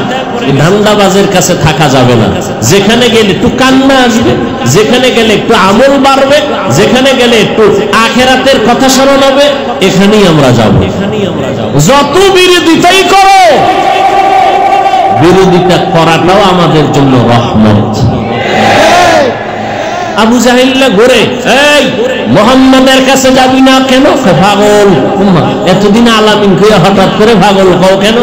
[SPEAKER 1] ধান্দাবাজের কাছে থাকা যাবে না, যেখানে গেলে একটু কান্না আসবে, যেখানে গেলে একটু আমল বাড়বে, যেখানে গেলে একটু আখেরাতের কথা স্মরণ হবে, এখানেই আমরা যাব। যত বিরোধিতাই করো, বিরোধিতা করাটাও আমাদের জন্য রহমত। আবু জাহিল্লা ঘুরে, এই মোহাম্মদের কাছে যাবি না কেন? পাগল, এতদিন আলামিন কইয়া হঠাৎ করে পাগল কও কেন?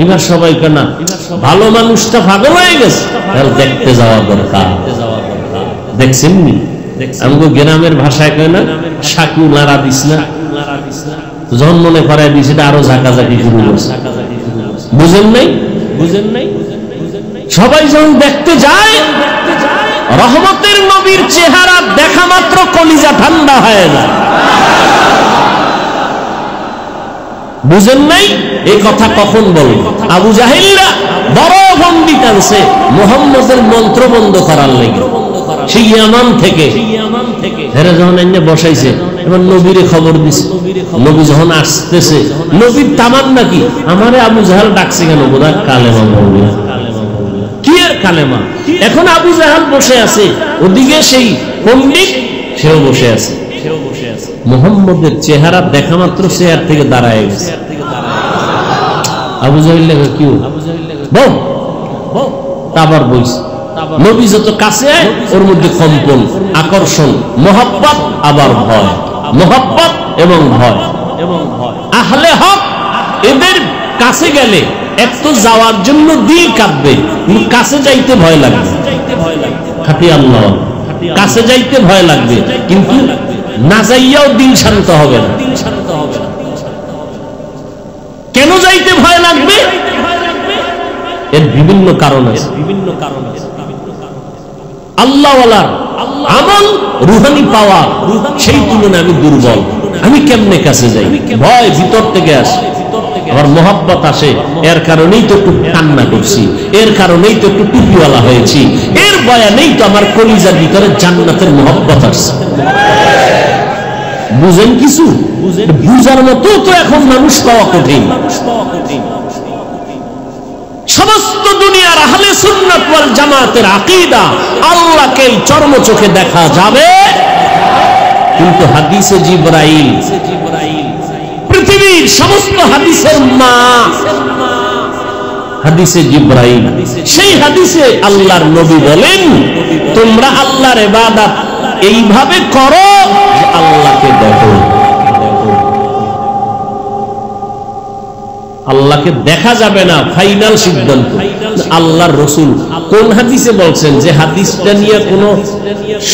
[SPEAKER 1] এবার সবাই কেনা ভালো মানুষটা পাগল হয়ে গেছে, তাহলে দেখতে যাওয়া দরকার। দেখছেন নি আমগো গ্রামের ভাষায় কয় না, সাকু নাড়া দিস না, যখন মনে করায় দিস এটা আরো ঝাঁকাঝাঁকি শুরু করছে। বুঝেন নাই? বুঝেন নাই? সবাই যখন দেখতে যায়, রহমতের নবীর চেহারা দেখা মাত্র কলিজা ঠান্ডা হয়ে যায়। বুঝেন নাই? এই কথা কখন বলবো? আবু জাহিলরা বড় ভঙ্গি টানছে মুহাম্মদের মন্ত্র বন্ধ করার লেগে, সেই ইয়ামান থেকে হেরে যখন এনে বসাইছে, এবার নবীরে খবর দিছে। নবী যখন আসতেছে, নবীর তামান্না কি, আমারে আবু জাহাল ডাকছে কেন? বোধহয় কালেমা বলবে। কি এর কালেমা? এখন আবু জাহাল বসে আছে, ওদিকে সেই পণ্ডিত সেও বসে আছে। মুহাম্মদের চেহারা দেখা মাত্র চেয়ার থেকে দাঁড়ায় গেছে। আবু জাহিল লেখা কি বল, আবার বইছে। নবী যত কাছে ওর মধ্যে কম্পন, আকর্ষণ, মহব্বত, আবার ভয়, মহব্বত এবং ভয়। আহলে হক এদের কাছে গেলে এক তো যাওয়ার জন্য দিল কাঁদবে, কিন্তু কাছে যাইতে ভয় লাগবে। খাঁটি আল্লাহ, কাছে যাইতে ভয় লাগবে, কিন্তু না যাইয়াও দিল শান্ত হবে না। কেন যাইতে ভয় লাগবে? এর বিভিন্ন কারণ আছে। আল্লাহওয়ালার আমল, রুহানি পাওয়া, সেই তুলনায় আমি দুর্বল। আমি কেমনে কাছে যাই? ভয় ভিতর থেকে আসে, আবার মহব্বত আসে। এর কারণেই তো একটু কান্না করছি, এর কারণেই তো একটু টুপিওয়ালা হয়েছি, এর বয়ানেই তো আমার কলিজার ভিতরে জান্নাতের মহব্বত আসছে। বুঝেন কিছু? বুঝার মতো তো এখন মানুষ পাওয়া কঠিন। সমস্ত দুনিয়ার আহলে সুন্নাত ওয়াল জামাতের আকীদা, আল্লাহকে চর্ম চোখে দেখা যাবে, কিন্তু হাদিসে জিবরাইল, পৃথিবীর সমস্ত হাদিসের মা হাদিসে জিবরাইল, সেই হাদিসে আল্লাহর নবী বলেন, তোমরা আল্লাহর ইবাদত এইভাবে করো যে আল্লাহকে দেখো। আল্লাহকে দেখা যাবে না, ফাইনাল সিদ্ধান্ত আল্লাহর রাসূল কোন হাদিসে বলছেন? যে হাদিসটা নিয়ে কোনো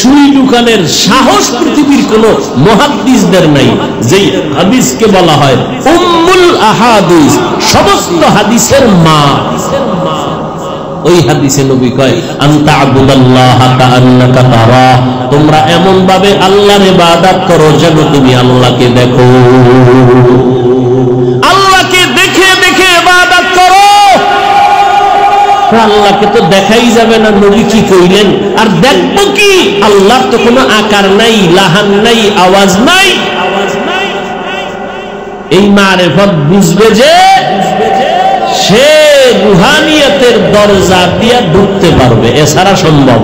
[SPEAKER 1] সুই দোকানের সাহস পৃথিবীর কোনো মুহাদ্দিসদের নাই, যেই হাদিসকে বলা হয় উম্মুল আহাদিস, সমস্ত হাদিসের মা। ওই হাদিসে নবী কয়, আনতা আবুদাল্লাহা কাআন্নাকা তারাহ, তোমরা এমন ভাবে আল্লাহর ইবাদত করো যেন তুমি আল্লাহকে দেখো। আল্লাহকে দেখে দেখে ইবাদত করো। আল্লাহকে তো দেখাই যাবে না, নবী কি কইলেন? আর দেখবো কি? আল্লাহর তো কোনো আকার নাই, লাহান নাই, আওয়াজ নাই। এই মারিফত বুঝবে যে সে রুহানিয়তের দরজা দিয়ে ঢুকতে পারবে, এছাড়া সম্ভব।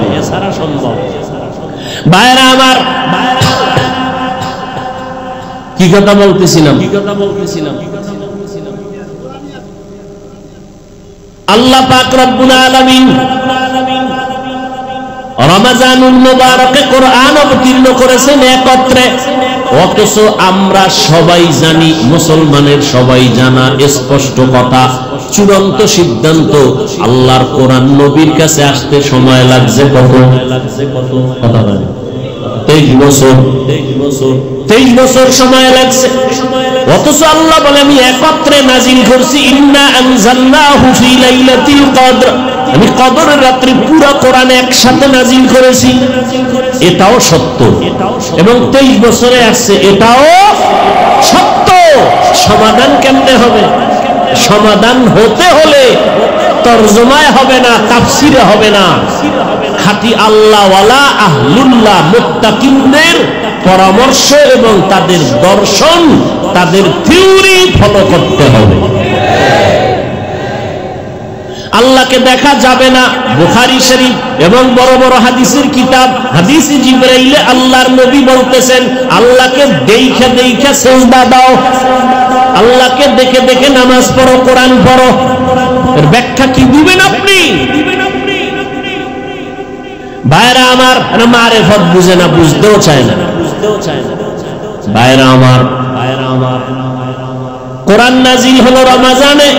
[SPEAKER 1] ভাইরা আমার, কি কথা বলতেছিলাম? আল্লাহ পাক রব্বুল আলামিন রমজানুল মুবারকে কোরআন অবতীর্ণ করেছেন একত্রে, অথচ আমরা সবাই জানি, মুসলমানের সবাই জানা স্পষ্ট কথা, চূড়ান্ত সিদ্ধান্ত আল্লাহর কোরআন নবীর কাছে আসতে সময় লাগছে কত? কথা বলেন, 23 বছর সময় লাগছে। অথচ আল্লাহ বলে আমি একত্রে নাজিল করছি, ইন্না আনজালনাহু ফি লাইলাতিল কদর, আমি কদরের রাত্রি পুরো কোরআন একসাথে নাজিল করেছি। এটাও সত্য, এবং 23 বছরে আসছে, এটাও সত্য। সমাধান কেমনে হবে? সমাধান হতে হলে তরজমায় হবে না, তাফসিরে হবে না, খাঁটি আল্লাহওয়ালা আহলুল্লাহ মুত্তাকিনদের পরামর্শ এবং তাদের দর্শন, তাদের থিওরি ফলো করতে হবে। আল্লাহকে দেখা যাবে না। বুখারী শরীফ এবং বড় বড় হাদিসের কিতাব, হাদিসে জিবরাইলে আল্লাহর নবী বলতেছেন, আল্লাহকে দেখে দেখে সিজদা দাও, আল্লাহকে দেখে দেখে নামাজ পড়ো, কোরআন পড়ো। এর ব্যাখ্যা কি দিবেন আপনি? ভাইরা আমার, মারেফত বুঝে না, বুঝতেও চায় না। ভাইরা আমার, কোরআন নাজিল হলো রমজানে,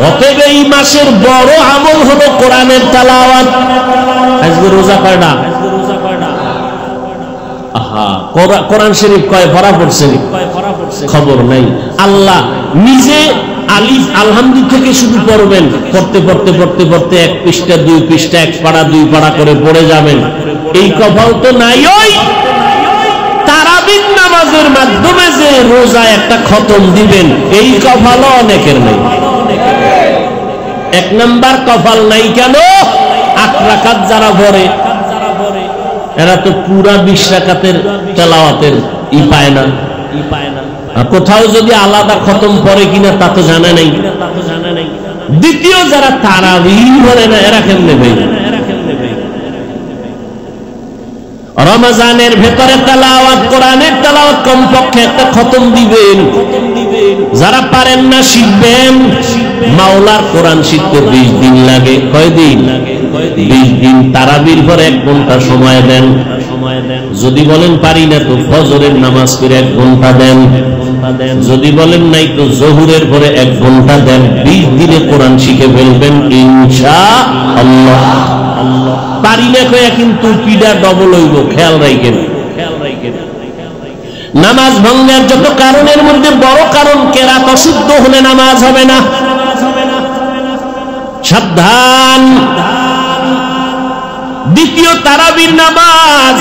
[SPEAKER 1] অতএব এই মাসের বড় আমল হলো কোরআনের তেলাওয়াত। আজকে রোজা কয়টা? কোরআন শরীফ কয় পড়া পড়ছেন? খবর নাই। আল্লাহ নিজে আলিফ আলহামদু থেকে শুরু করবেন, পড়তে পড়তে পড়তে পড়তে 1 পৃষ্ঠা 2 পৃষ্ঠা 1 পারা 2 পারা করে পড়ে যাবেন। এই কপাল তো নাই। ওই তারাবির নামাজের মাধ্যমে যে রোজা একটা খতম দিবেন, এই কপালও অনেকের নাই। 1 নাম্বার কপাল নাই কেন? 8 রাকাত যারা পড়ে, এরা তো পুরা 20 রাকাতের তেলাওয়াতের পায় না। কোথাও যদি আলাদা খতম পড়ে কিনা তা তো জানা নাই। দ্বিতীয়, যারা তারাবিহ পড়ে না, এরা কেমনে ভাই? রমজানের ভেতরে তেলাওয়াত, কোরআনের তেলাওয়াত কমপক্ষে একটা খতম দিবেন। যারা পারেন না শিখবেন। মাওলার কোরআন শিখতে 20 দিন লাগে। কয়দিন? 20 দিন। তারাবির পর 1 ঘন্টা সময় দেন। যদি বলেন পারি না তো ফজরের নামাজ পড়ে 1 ঘন্টা দেন। যদি বলেন নাই তো জোহরের পরে 1 ঘন্টা দেন। 20 দিনে কোরআন শিখে ফেলবেন ইনশাআল্লাহ। পারি না কয়া কিন্তু পিডা ডবল হইব, খেয়াল রাখেন। নামাজ ভঙ্গের যত কারণের মধ্যে বড় কারণ কেরাত অশুদ্ধ হলে নামাজ হবে না। সাবধান। দ্বিতীয়, তারাবির নামাজ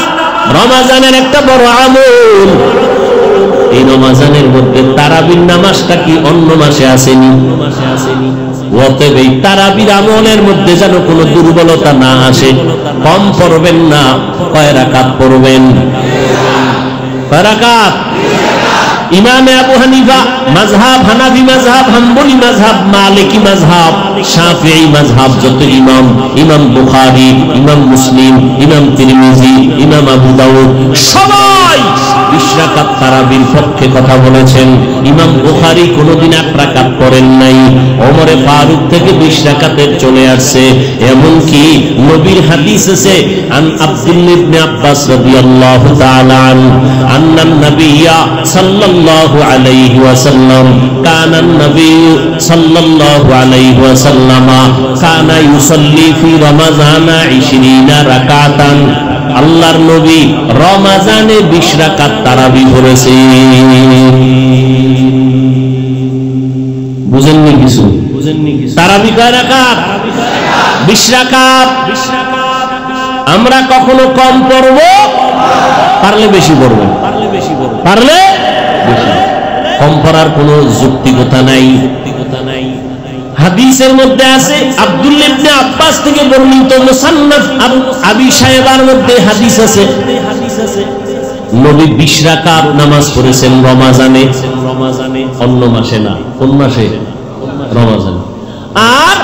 [SPEAKER 1] রমজানের একটা বড় আমল। এই রমজানের মধ্যে তারাবির নামাজটা কি অন্য মাসে আসেনি? অতএব এই তারাবির আমলের মধ্যে যেন কোনো দুর্বলতা না আসে। কম পড়বেন না। কয় রাকাত পড়বেন? কয় রাকাত? ইমামে আবু হানিফা মাযহাব, হানাফি মাযহাব, হাম্বলি মাযহাব, মালিকি মাযহাব, শাফিঈ মাযহাব, যত ইমাম, ইমাম বুখারী, ইমাম মুসলিম, ইমাম তিরমিজি, ইমাম আবু দাউদ, সবাই 20 রাকাত তারাবির পক্ষে কথা বলেছেন। ইমাম বুখারী কোনদিন 8 রাকাত করেন নাই। ওমরে ফারুক থেকে 20 রাকাতের চলে আসছে। এমনকি নবীর হাদিস আছে, আন আব্দুল্লাহ ইবনে আব্বাস রাদিয়াল্লাহু তাআলা আন্নান নাবিয়্যা সাল্লাল্লাহু আলাইহি ওয়াসাল্লাম কানান নাবিয়্যু সাল্লাল্লাহু আলাইহি ওয়াসাল্লাম কানা ইউসাল্লি ফি রমাযানা 20 রাকাতান। আল্লাহর নবী রমজানে 20 রাকাত তারাবি করেছে। বুঝেননি কিছু? তারাবি কয় রাকাত? 20 রাকাত। আমরা কখনো কম পড়ব, পারলে বেশি পড়ব। পারলে বেশি। কম পড়ার কোনো যুক্তিকতা নাই। হাদিসের মধ্যে আছে, আব্দুল্লাহ ইবনে আব্বাস থেকে বর্ণিত মুসান্নাফ আবি শায়বার মধ্যে হাদিস আছে, নবী 20 রাকাত নামাজ পড়েছেন রমজানে। অন্য মাসে না। কোন মাসে? রমজানে। আর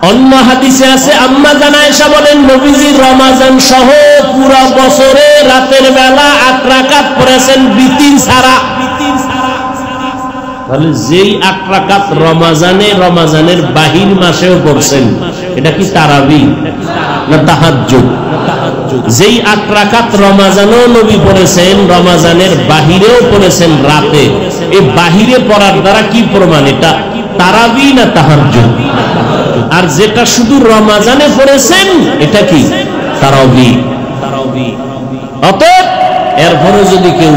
[SPEAKER 1] অন্য হাদিসে আছে আম্মা জান আয়েশা বলেন নবীজি রমাজান সহ পুরো বছরে রাতের বেলা 8 রাকাত পড়েছেন বিতির ছাড়া। তাহলে যেই 8 রাকাত রমাজানের বাহির মাসেও পড়ছেন, এটা কি তারাবি না তাহাজ্জুদ? যেই 8 রাকাত রমাজানেও নবী পড়েছেন, রমাজানের বাহিরেও পড়েছেন রাতে, এই বাহিরে পড়ার দ্বারা কি প্রমাণ? এটা তারাবি না তাহাজ্জুদ? আর যেটা শুধু রমাজানে পড়েছেন এটা কি? তারাবি। অতএব এরপরে যদি কেউ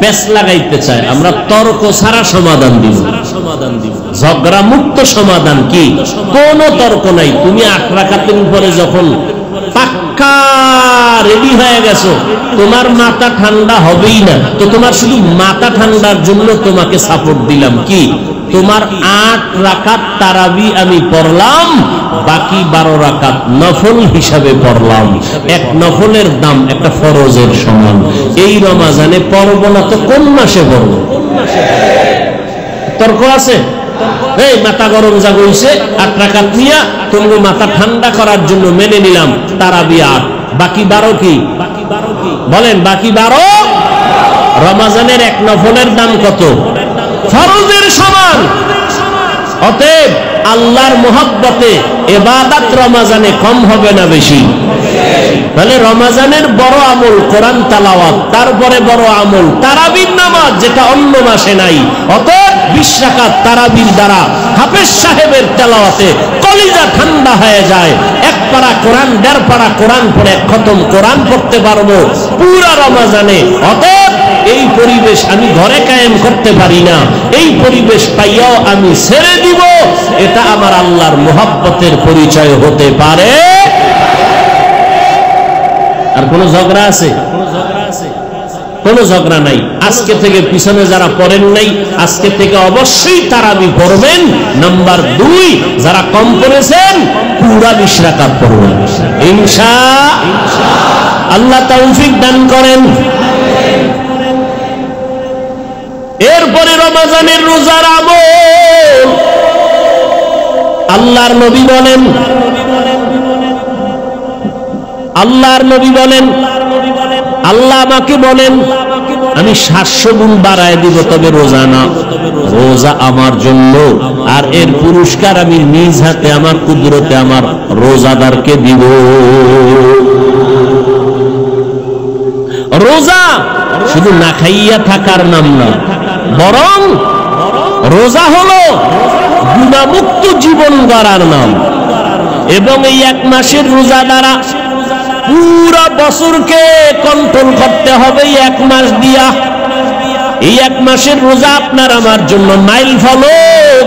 [SPEAKER 1] পেশ লাগাইতে চায়, আমরা তর্ক ছাড়া সমাধান দিব, ঝগড়া মুক্ত সমাধান। কি? কোনো তর্ক নাই। তুমি 8 রাকাতের উপরে যখন পাক্কা রেডি হয়ে গেছো, তোমার মাথা ঠান্ডা হবেই না, তো তোমার শুধু মাথা ঠান্ডার জন্য তোমাকে সাপোর্ট দিলাম। কি? তোমার 8 রাকাত তারাবি আমি পড়লাম, বাকি 12 রাকাত নফল হিসাবে পড়লাম। এক নফলের দাম একটা ফরজের সমান। এই রমাজানে পড়ব না তো কোন মাসে পড়ব? তর্ক আছে? এই মাথা গরম জাগইছে, 8 রাকাত নিয়া তুমি মাথা ঠান্ডা করার জন্য মেনে নিলাম তারাবি 8, বাকি 12 কি? বলেন বাকি 12? রমাজানের এক নফলের দাম কত? ফরজের সমান। অতএব আল্লাহর মোহাব্বতে ইবাদত রমাজানে কম হবে না বেশি? তাহলে রমাজানের বড় আমল কোরআন তেলাওয়াত, তারপরে বড় আমল তারাবির নামাজ, যেটা অন্য মাসে নাই। অতএব 20 রাকাত তারাবির দ্বারা হাফেজ সাহেবের তেলাওয়াতে কলিজা ঠান্ডা হয়ে যায়। 1 পারা কোরআন 1.5 পারা কোরআন পড়ে খতম কোরআন পড়তে পারবো পুরা রমাজানে। অতএব এই পরিবেশ আমি ঘরে কায়েম করতে পারি না, এই পরিবেশ পাইয়াও আমি ছেড়ে দিব। এটা আমার আল্লাহর মোহাব্বতের পরিচয় হতে পারে। আর কোন ঝগড়া আছে? কোন ঝগড়া নাই। আজকে থেকে পিছনে যারা পড়েন নাই, আজকে থেকে অবশ্যই তারাবি পড়বেন। নাম্বার 2, যারা কম পড়েছেন পুরা 20 রাকাত পড়বেন ইনশাআল্লাহ। আল্লাহ তৌফিক দান করেন। এরপরে রমাজানের রোজার আমল। আল্লাহর নবী বলেন, আল্লাহ আমাকে বলেন আমি 700 গুণ বাড়ায় দিব, তবে রোজা না। রোজা আমার জন্য, আর এর পুরস্কার আমি নিজ হাতে আমার কুদরতে আমার রোজাদারকে দিব। রোজা শুধু না খাইয়া থাকার নাম না, বরং রোজা হলো গুনাহমুক্ত জীবন গড়ার নাম। এবং এই 1 মাসের রোজা দ্বারা পুরা বছরকে কন্ট্রোল করতে হবে 1 মাস দিয়া। এই 1 মাসের রোজা আপনার আমার জন্য মাইল ফলক।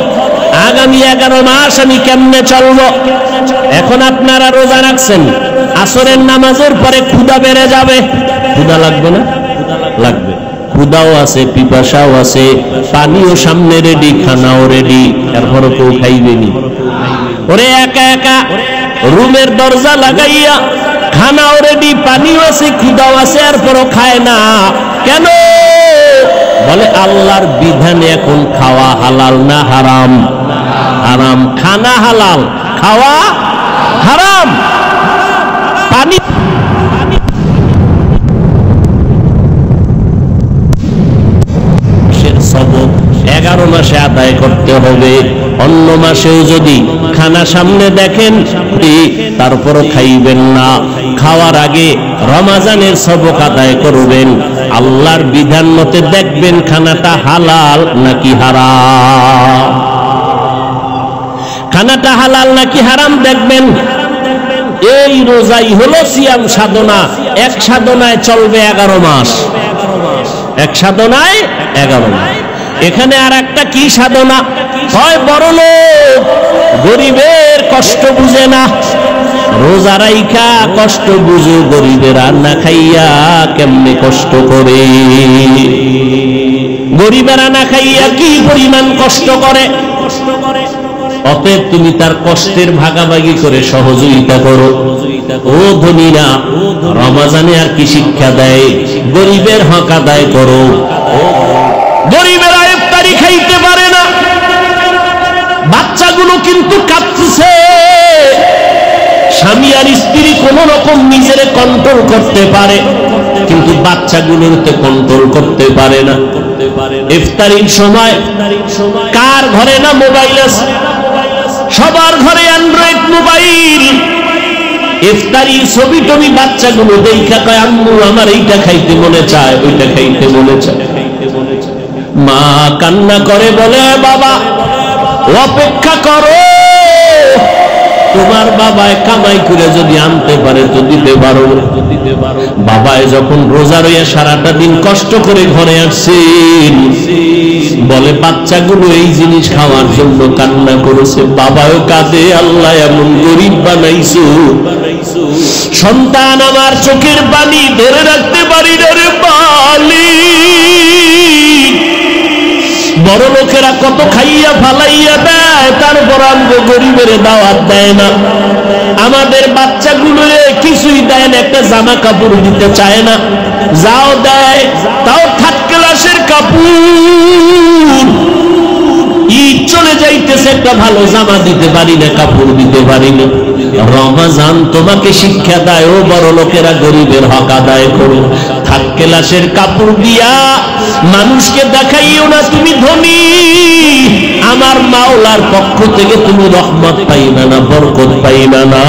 [SPEAKER 1] আগামী 11 মাস আমি কেমনে চলবো? এখন আপনারা রোজা রাখছেন, আসরের নামাজের পরে ক্ষুধা বেড়ে যাবে। ক্ষুধা লাগবে না? লাগবে। ক্ষুধাও আছে, পিপাসাও আছে, পানিও সামনে রেডি, খানাও রেডি, এরপরও কেউ খাইবেনি। ওরে একা একা রুমের দরজা লাগাইয়া খানাও রেডি, পানিও আছে, ক্ষুধাও আছে, এরপরও খায় না কেন? বলে আল্লাহর বিধানে এখন খাওয়া হালাল না হারাম? হারাম। খানা হালাল, খাওয়া হারাম। পানি 11 মাসে আদায় করতে হবে। অন্য মাসেও যদি খানা সামনে দেখেন তারপরও খাইবেন না। খাওয়ার আগে রমাজানের সবক আদায় করবেন। আল্লাহর বিধান মতে দেখবেন খানাটা হালাল নাকি হারাম। খানাটা হালাল নাকি হারাম দেখবেন। এই রোজাই হলো সিয়াম সাধনা। এক সাধনায় চলবে 11 মাস। এক সাধনায় 11 মাস। এখানে আর একটা কি সাধনা হয়? বড় লোক গরিবের কষ্ট বুঝে না, রোজা রাইখা কষ্ট বুঝে গরিবেরা না খাইয়া কেমনে কষ্ট করে। গরিবেরা না খাইয়া কি পরিমাণ কষ্ট করে। অতএব তুমি তার কষ্টের ভাগাভাগি করে সহযোগিতা করো। ও ধনীরা, রমাজানে আর কি শিক্ষা দেয়? গরিবের হক আদায় করো। গরিবেরা ইফতারি খাইতে পারে না, বাচ্চাগুলো কি কিন্তু কাঁদতেছে। স্বামী আর স্ত্রী কোন রকম নিজেরে কন্ট্রোল করতে পারে, কিন্তু বাচ্চাগুলোতে কন্ট্রোল করতে পারে না। ইফতারির সময় কার ঘরে না মোবাইল আছে? সবার ঘরে অ্যান্ড্রয়েড মোবাইল। ইফতারির ছবি টবি বাচ্চাগুলো দেখা কয়, আম্মু আমার এইটা খাইতে মনে চায়, ওইটা খাইতে মনে চায়। মা কান্না করে বলে, বাবা অপেক্ষা করো, তোমার বাবায় কামাই করে যদি আনতে পারে তো দিতে পারো। বাবায় যখন রোজা রইয়া সারাটা দিন কষ্ট করে ঘরে আসছেন, বলে বাচ্চাগুলো এই জিনিস খাওয়ার জন্য কান্না করেছে, বাবাও কাঁদে, আল্লাহ এমন গরিব বানাইছো। সন্তান আমার চোখের পানি ধরে রাখতে পারি না রে মালিক। বড় লোকেরা কত খাইয়া ফালাইয়া দেয়, তারপর আমগো গরিবের দাওয়াত দেয় না। আমাদের বাচ্চাগুলো কিছুই দেয় না, একটা জামা কাপড় দিতে চায় না, যাও দেয় তাও থার্ড ক্লাসের কাপড়। ঈদ চলে যাইতেছে, একটা ভালো জামা দিতে পারি না, কাপড় দিতে পারি না। রমজান তোমাকে শিক্ষা দেয়, ও বড় লোকেরা গরিবের হক আদায় করো। থার্ড ক্লাসের কাপড় দিয়া মানুষকে দেখাইও না তুমি ধনী। আমার মাওলার পক্ষ থেকে তুমি রহমত পাইবা না, বরকত পাইবা না।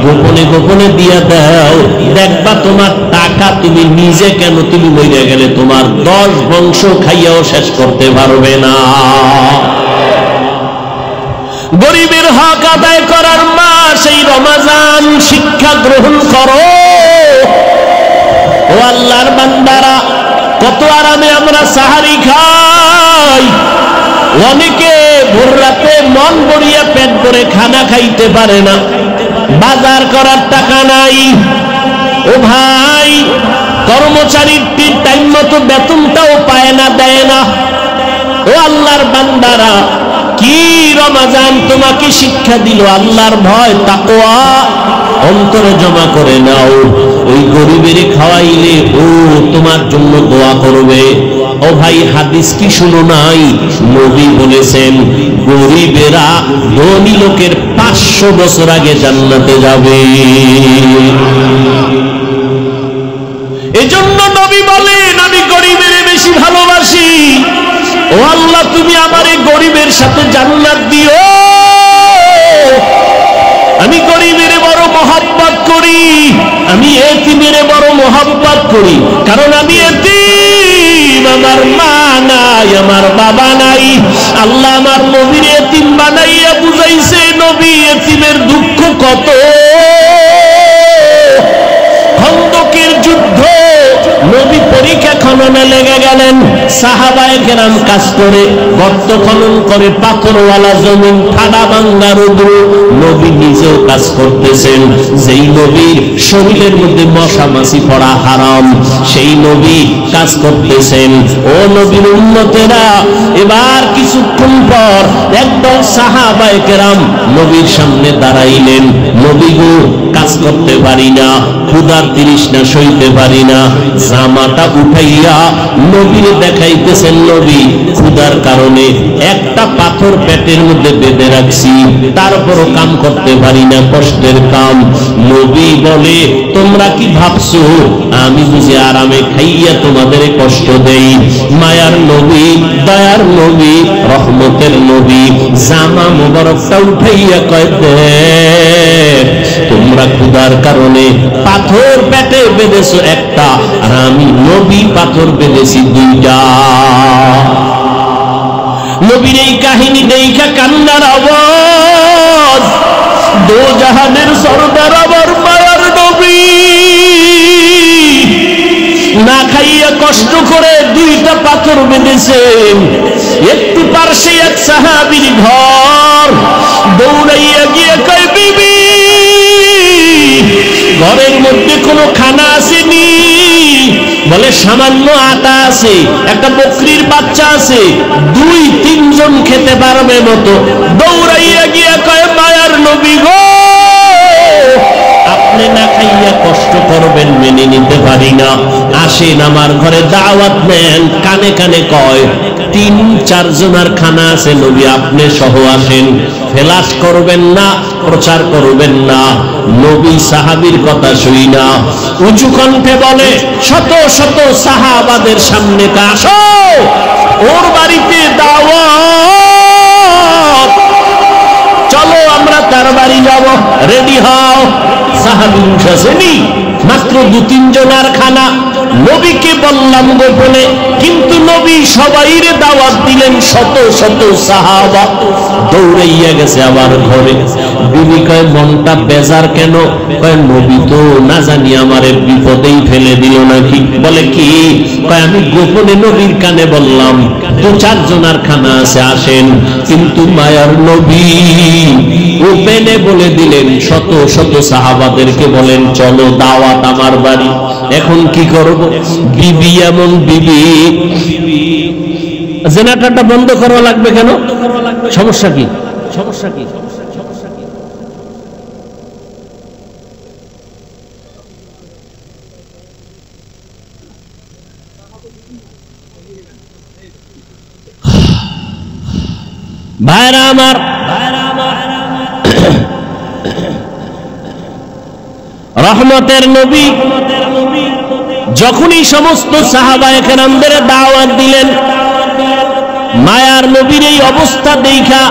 [SPEAKER 1] গোপনে গোপনে দিয়া দাও, দেখবা তোমার টাকা তুমি নিজে কেন, তুমি মরে গেলে তোমার 10 বংশ খাইয়াও শেষ করতে পারবে না। গরিবের হক আদায় করার মাস এই রমজান, শিক্ষা গ্রহণ করো। ও আল্লাহর বান্দারা, কত আরামে আমরা সাহারি খাই। অনেকে ভোর রাতে মন ভরিয়া পেট ভরে খানা খাইতে পারে না, বাজার করার টাকা নাই। ও ভাই, কর্মচারীর টাইম মতো বেতনটাও পায় না, দেয় না। ও আল্লাহর বান্দারা, কি রমজান তোমাকে শিক্ষা দিল, আল্লাহর ভয় তাকওয়া অন্তরে জমা করে নাও। ওই গরিবের খাওয়াইলে ও তোমার জন্য দোয়া করবে। ও ভাই, হাদিস কি শুনো নাই? নবী বলেছেন গরিবেরা ধনী লোকের 500 বছর আগে জান্নাতে যাবে। এজন্য নবী বলেন, আমি গরিবের বেশি ভালোবাসি। ও আল্লাহ, তুমি আমার এই গরিবের সাথে জান্নাত দিও। আমি গরিবের বড় মহব্বত করি, আমি এতিমের বড় মহব্বত করি, কারণ আমি এতিম, আমার মা নাই, আমার বাবা নাই। আল্লাহ আমার নবীর এতিম বানাইয়া বুঝাইছে, নবী এতিমের দুঃখ কত। খন্দকের যুদ্ধ, নবী পরীক্ষা খননে লেগে গেলেন। সাহাবায়ে কেরাম কাজ করে, গর্ত খনন করে, পাথরওয়ালা জমিন, ঠাডা ভাঙ্গা রৌদ্র। নবী নিজেও কাজ করতেছেন। যেই নবীর শরীরের মধ্যে মশা মাছি পড়া হারাম, সেই নবী কাজ করতেছেন। ও নবীর উম্মতেরা, এবার কিছুক্ষণ পর একদল সাহাবায়ে কেরাম নবীর সামনে দাঁড়াইলেন। নবী গো, কাজ করতে পারি না, ক্ষুধার তৃষ্ণা সইতে পারি না। জামাটা উঠাইয়া নবীর দেখাইতেছেন, নবী ক্ষুধার কারণে একটা পাথর পেটের মধ্যে বেঁধে রাখছি, তারপরও কাম করতে পারি না, কষ্টের কাম। নবী বলে, তোমরা কি ভাবছো আমি বুঝি আরামে খাইয়া তোমাদের কষ্ট দেই? মায়ার নবী, দয়ার নবী, রহমতের নবী জামা মুবারকটা উঠাইয়া কয়, তোমরা ক্ষুধার কারণে পাথর পেটে বেঁধেছো একটা, আর আমি নবী পাথর বেঁধেছি 2টা। নবীর এই কাহিনী দেখা কান্নার আওয়াজ। দোজাহানের সরদার আমার মায়ার নবী না খাইয়া কষ্ট করে 2টা পাথর বেঁধেছেন। একটু পার্শ্বে এক সাহাবীর ঘর, দৌড়াইয়া গিয়ে কয়, বিবি ঘরের মধ্যে কোনো খানা আসেনি? বলে সামান্য আটা আছে, একটা বকরির বাচ্চা আছে, 2-3 জন খেতে পারবে মতো। দৌড়াইয়া গিয়া কয়, মায়ার নবী গো, আপনি পানি না খাইয়া কষ্ট করবেন মেনে নিতে পারি না, আসেন আমার ঘরে দাওয়াত নেন। কানে কানে কয় ৩-৪ জনের খানা আছে, নবী আপনি সহ আসেন। ফেলাস করবেন না, প্রচার করবেন না। নবী সাহাবীর কথা শুই না, উঁচু কণ্ঠে বলে শত শত সাহাবাদের সামনে আসো, ওর বাড়িতে দাওয়াত, চলো আমরা তার বাড়ি যাব, রেডি হও। সাহাবী উঠেছেনি, মাত্র ২-৩ জনের খানা। নবীকে বললাম গোপনে, কিন্তু নবী সবাইরে দাওয়াত দিলেন। শত শত সাহাবা দৌড়াইয়া গেছে আবার ঘরে। বিবি কয় মনটা বেজার কেন? কয় নবী তো না জানি আমারে বিপদেই ফেলে দিল নাকি। বলে কি? কয় আমি গোপনে নবীর কানে বললাম ২-৪ জনের খানা আছে, আসেন। কিন্তু মায়ার নবী ওপেনে বলে দিলেন, শত শত সাহাবাদেরকে বলেন চলো দাওয়াত আমার বাড়ি। এখন কি করব? বিবি এমন বিবি, জেনারেটরটা বন্ধ করা লাগবে কেন? সমস্যা কি? সমস্যা কি? ভাইরা আমার, রহমতের নবী যখনই সমস্ত সাহাবায়ে কেরামদের দাওয়াত দিলেন, মায়ার নবীর এই অবস্থা দেখা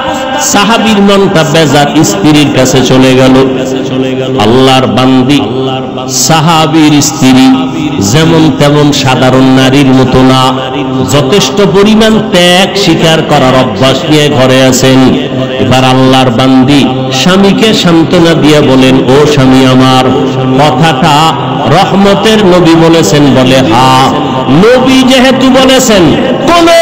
[SPEAKER 1] সাহাবীর মনটা বেজার, স্ত্রীর কাছে চলে গেল। আল্লাহর বান্দি সাহাবীর স্ত্রী যেমন তেমন সাধারণ নারীর মতো না, যথেষ্ট পরিমাণ ত্যাগ স্বীকার করার অভ্যাস নিয়ে ঘরে আছেন। এবার আল্লাহর বান্দি স্বামীকে সান্ত্বনা দিয়ে বলেন, ও স্বামী আমার, কথাটা রহমতের নবী বলেছেন? বলে হ্যাঁ। নবী যেহেতু বলেছেন কোনো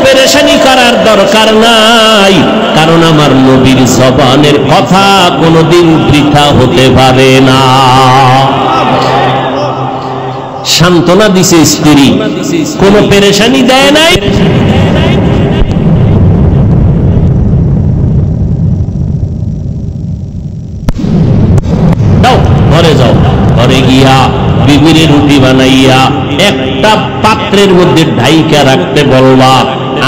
[SPEAKER 1] পেরেশানি করার দরকার নাই, কারণ আমার নবীর জবানের কথা কোনোদিন বৃথা হতে পারে না। সান্ত্বনা দিছে স্ত্রী, কোনো পেরেশানি দেয় নাই। যাও ঘরে যাও, ঘরে গিয়া বিবির রুটি বানাইয়া একটা পাত্রের মধ্যে ঢাইকা রাখতে বলবা,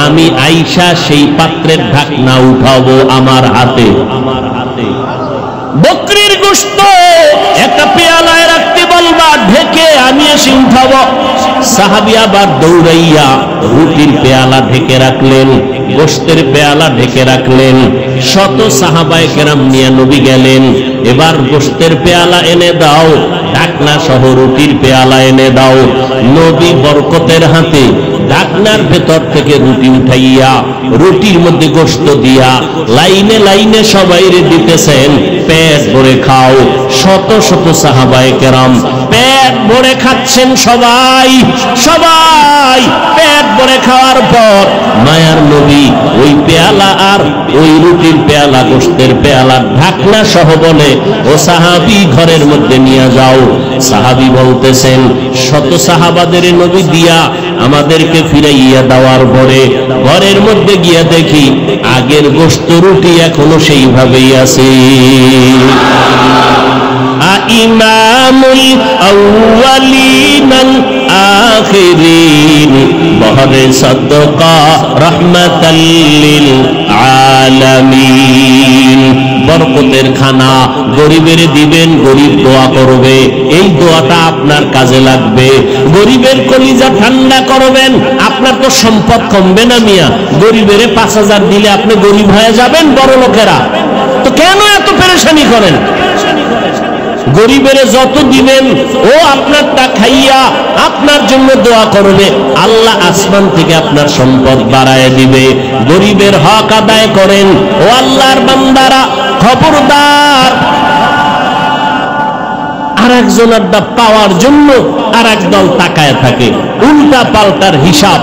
[SPEAKER 1] আমি আইসা সেই পাত্রের ঢাকনা উঠাবো আমার হাতে। বকরির গোশত একটা পেয়ালায় রাখতে বলবা, ঢেকে আমি এসে উঠাবো। সাহাবী আবার দৌড়াইয়া রুটির পেয়ালা ঢেকে রাখলেন, গোশতের পেয়ালা ঢেকে রাখলেন। শত সাহাবায়ে কেরাম নিয়ে নবী গেলেন, এবার গোশতের পেয়ালা এনে দাও, ঢাকনা সহ রুটির পেয়ালা এনে দাও। নবী বরকতের হাতে ঢাকনার ভেতর থেকে রুটি উঠাইয়া রুটির মধ্যে গোশত দিয়া লাইনে লাইনে সবাইরে দিতেছেন, পেট ভরে খাও। শত শত সাহাবায়ে কেরাম পেট ভরে খাচ্ছেন, সবাই সবাই পেট ভরে খাওয়ার পর মায়ার নবী ওই পেয়ালা আর ওই রুটির পেয়ালা, গোশতের পেয়ালা ঢাকনা সহ বলে, ও সাহাবী ঘরের মধ্যে নিয়ে যাও। সাহাবী বলতেছেন, শত সাহাবাদের নবী দিয়া আমাদেরকে ফিরাইয়া দেওয়ার পরে ঘরের মধ্যে গিয়া দেখি আগের গোশত রুটি এখনো সেইভাবেই আছে। ইমামুল আউয়ালিনাল আখিরিন বহরে সাদকা রাহমাতাল লিল আলামিন। বরকতের খানা গরিবের দিবেন, গরিব দোয়া করবে, এই দোয়াটা আপনার কাজে লাগবে। গরিবের কলিজা ঠান্ডা করবেন, আপনার তো সম্পদ কমবে না মিয়া। গরিবের ৫,০০০ দিলে আপনি গরিব হয়ে যাবেন, বড় লোকেরা তো কেন এত পেরেশানি করেন? গরিবের যত দিবেন ও আপনারটা খাইয়া আপনার জন্য দোয়া করবে, আল্লাহ আসমান থেকে আপনার সম্পদ বাড়ায় দিবে। গরিবের হক আদায় করেন ও আল্লাহর বান্দারা, খবরদার আর একজনের পাওয়ার জন্য আর একদল তাকায় থাকে, উল্টা পাল্টার হিসাব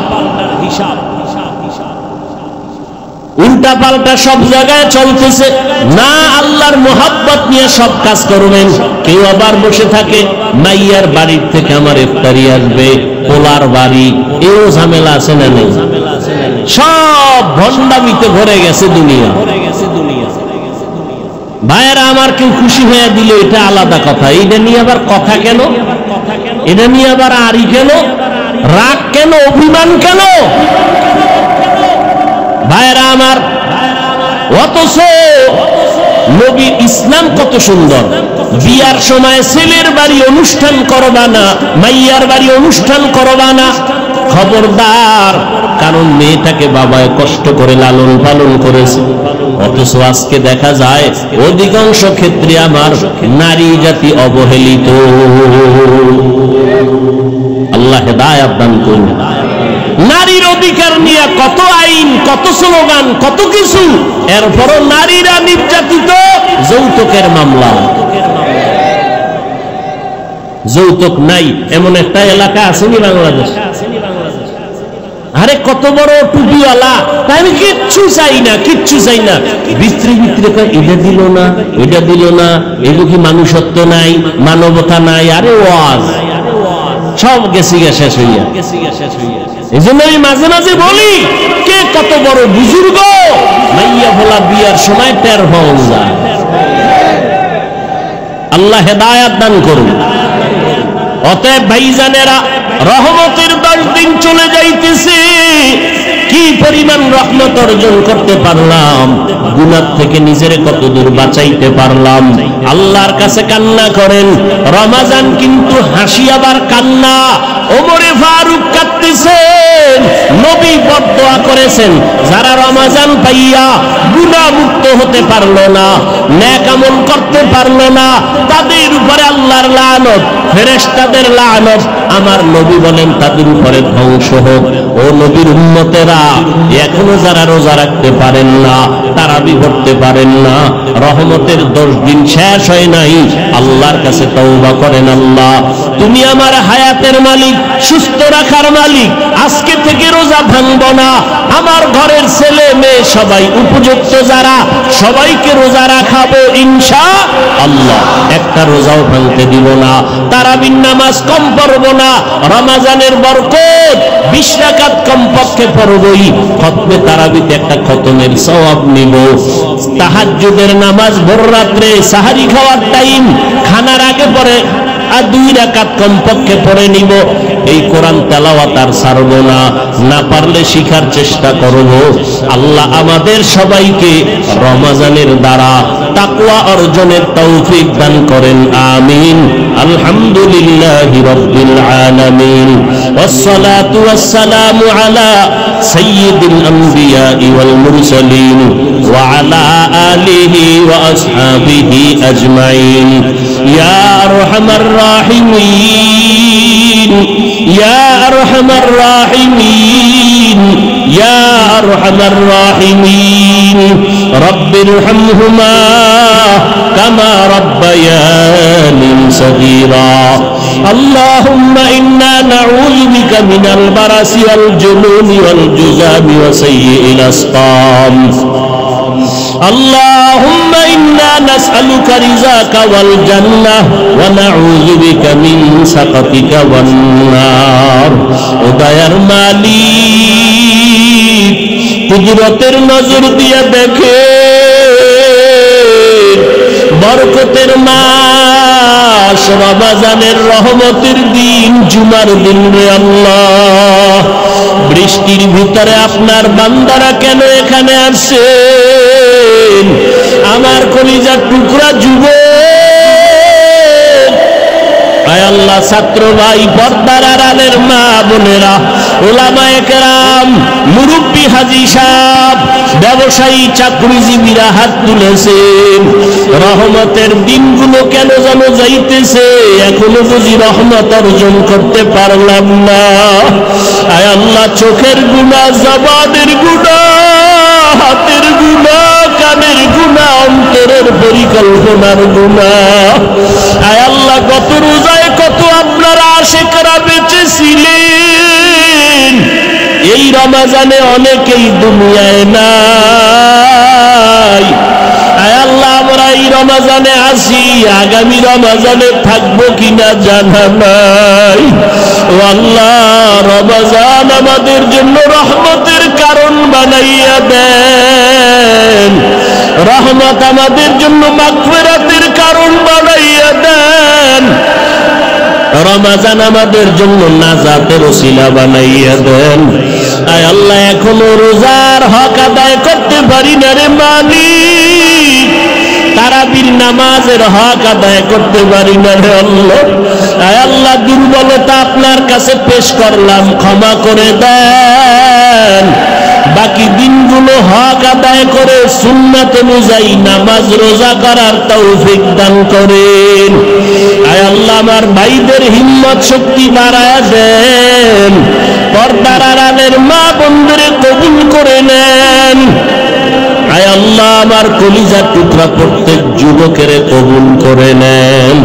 [SPEAKER 1] উল্টা পাল্টা সব জায়গায় চলতেছে না। আল্লাহর মোহাব্বত নিয়ে সব কাজ করবেন। কেউ আবার বসে থাকে, মাইয়ার বাড়ির থেকে আমার ইফতারি আসবে, পোলার বাড়ি, এও ঝামেলা আছে না নেই? সব ভণ্ডামিতে ভরে গেছে দুনিয়া। ভাইয়েরা আমার, কেউ খুশি হয়ে দিল এটা আলাদা কথা, এটা নিয়ে আবার কথা কেন, এটা নিয়ে আবার আড়ি কেন, রাগ কেন, অভিমান কেন? ভাইয়েরা আমার, অথচ নবীর ইসলাম কত সুন্দর। বিয়ার সময় ছেলের বাড়ি অনুষ্ঠান করবা না, মাইয়ার বাড়ি অনুষ্ঠান করবা না, খবরদার, কারণ মেয়েটাকে বাবায় কষ্ট করে লালন পালন করেছে। অথচ আজকে দেখা যায় অধিকাংশ ক্ষেত্রে আমার নারী জাতি অবহেলিত। আল্লাহ হেদায়েত দান করুন। নারীর অধিকার নিয়ে কত আইন, কত স্লোগান, কত কিছু, এরপরও নারীরা নির্যাতিত। যৌতুকের মামলা, যৌতুক নাই এমন একটা এলাকা আসেনি বাংলাদেশ? আরে কত বড় টুপিওয়ালা, তাই আমি কিচ্ছু চাই না, কিচ্ছু চাই না, ভিতরে ভিতরে এটা দিল না, ওইটা দিল না, এগুলো কি মানুষত্ব নাই, মানবতা নাই? আরে ওয়াজ সব গেছি গা শেষ হইয়া। এই জন্য আমি মাঝে মাঝে বলি, কে কত বড় বুজুর্গ, মাইয়া ভোলা বিয়ার সময় টের হওয়া যায়। আল্লাহ হেদায়েত দান করুন। অতএব ভাইজানেরা, রহমতের 10 দিন চলে যাইতেছে, কি পরিমাণ রহমত অর্জন করতে পারলাম, গুনাহ থেকে নিজেরে কত দূর বাঁচাইতে পারলাম। আল্লাহর কাছে কান্না করেন। রমাজান কিন্তু হাসি আবার কান্না। ওমরে ফারুক কাঁদতেছেন, নবী বদদোয়া করেছেন, যারা রমাজান পাইয়া গুনাহ মুক্ত হতে পারলো না, নেক আমল করতে পারলো না, তাদের উপরে আল্লাহর লানত, ফেরেশতাদের লানত। আমার নবী বলেন তাদের উপরে ধ্বংস হোক। ও নবীর উম্মতেরা, এখনো যারা রোজা রাখতে পারেন না, তারাবি পড়তে পারেন না, রহমতের 10 দিন শেষ হয় নাই, আল্লাহর কাছে তওবা করেন। আল্লাহ, তুমি আমার হায়াতের মালিক, সুস্থ রাখার মালিক, আজকে থেকে রোজা ভাঙবো না। আমার ঘরের ছেলে মেয়ে সবাই উপযুক্ত যারা, সবাইকে রোজা রাখাবো ইনশাআল্লাহ। একটা রোজাও ভাঙতে দিব না, তারাবির নামাজ কম পড়বো না, রমজানের বরকত 20 রাকাত কমপক্ষে পড়বই, খতমে তারাবিতে একটা খতমের সওয়াব নিব, তাহাজ্জুদের নামাজ ভোর রাত্রে সাহারি খাওয়ার টাইম খানার আগে পরে আর 2 রাকাত কমপক্ষে পড়ে নিব। এই কোরআন তেলাওয়াত আর ছাড়বো না, না পারলে শিখার চেষ্টা করব। আল্লাহ আমাদের সবাইকে রমজানের দ্বারা তাকওয়া অর্জনের তৌফিক দান করেন, আমিন। আলহামদুলিল্লাহি রাব্বিল আলামিন, ওয়াসসালাতু ওয়াসসালামু আলা সাইয়্যিদিল আমবিয়া ওয়াল মুরসালিন ওয়া আলা আলিহি ওয়া আসহাবিহি আজমাইন। ইয়া আরহামার রাহিমিন, ইয়া আরহামার রাহিমিন, ইয়া আরহামার রাহিমিন, রব্বিরহামহুমা কামা রাব্বায়ানি সগীরা। আল্লাহুম্মা ইন্না নাউযু বিকা মিনাল বারাসি ওয়াল জুনুনি ওয়াল জুযামি ওয়া সাইয়্যিল আসকাম। اللهم إنا نسألك رزاك والجنة ونعوذ بك من سخطك والنار। উদয়ের মালিক, কুদরতের নজর দিয়ে দেখে, বরকতের মাস রমজানের রহমতের দিন, জুমার দিন রে আল্লাহ, বৃষ্টির ভিতরে আপনার বান্দারা কেন এখানে আসছেন? আমার কলিজার টুকরা যুবক, আয় আল্লাহ, ছাত্র ভাই, পর্দার আড়ালের মা বোনেরা, উলামায়ে কেরাম, মুরব্বী হাজী সাহেব, ব্যবসায়ী চাকরিজীবীরা হাত তুলেছেন। রহমতের দিনগুলো কেন যেন যাইতেছে, এখনো বুঝি রহমত অর্জন করতে পারলাম না। আয় আল্লাহ, চোখের গুনাহ, জবানের গুনাহ, হাতের গুনাহ, কানের গুনাহ, অন্তরের পরিকল্পনার গুনাহ। আয় আল্লাহ, কত রোজায় কত আপনারা আশিকরা বেঁচেছিলেন, এই রমজানে অনেকেই দুনিয়ায় নাই। আয় আল্লাহ, আমরা এই রমজানে আসি, আগামী রমজানে থাকবো কিনা জানা নাই। ও আল্লাহ, রমজান আমাদের জন্য রহমতের কারণ বানাইয়া দেন। রহমত আমাদের জন্য মাগফিরাতের কারণ বানাইয়া দেন, রমজান আমাদের জন্য নাজাতের ওসিলা বানাইয়া দেন। আয় আল্লাহ, এখনো রোজার হক আদায় করতে পারি না রে মালিক, তারাবির নামাজের হক আদায় করতে পারি না রে আল্লাহ। আয় আল্লাহ, দুর্বলতা আপনার কাছে পেশ করলাম, ক্ষমা করে দেন। বাকি দিনগুলো হক আদায় করে সুন্নাত অনুযায়ী নামাজ রোজা করার তৌফিক দান করেন। আয় আল্লাহ, আমার ভাইদের হিম্মত শক্তি বাড়ায় দেন, পর্দার আড়ালের মা বন্ধুরে কবুল করে নেন। আয় আল্লাহ, আমার কলিজার টুকরা প্রত্যেক যুবকের কবুল করে নেন।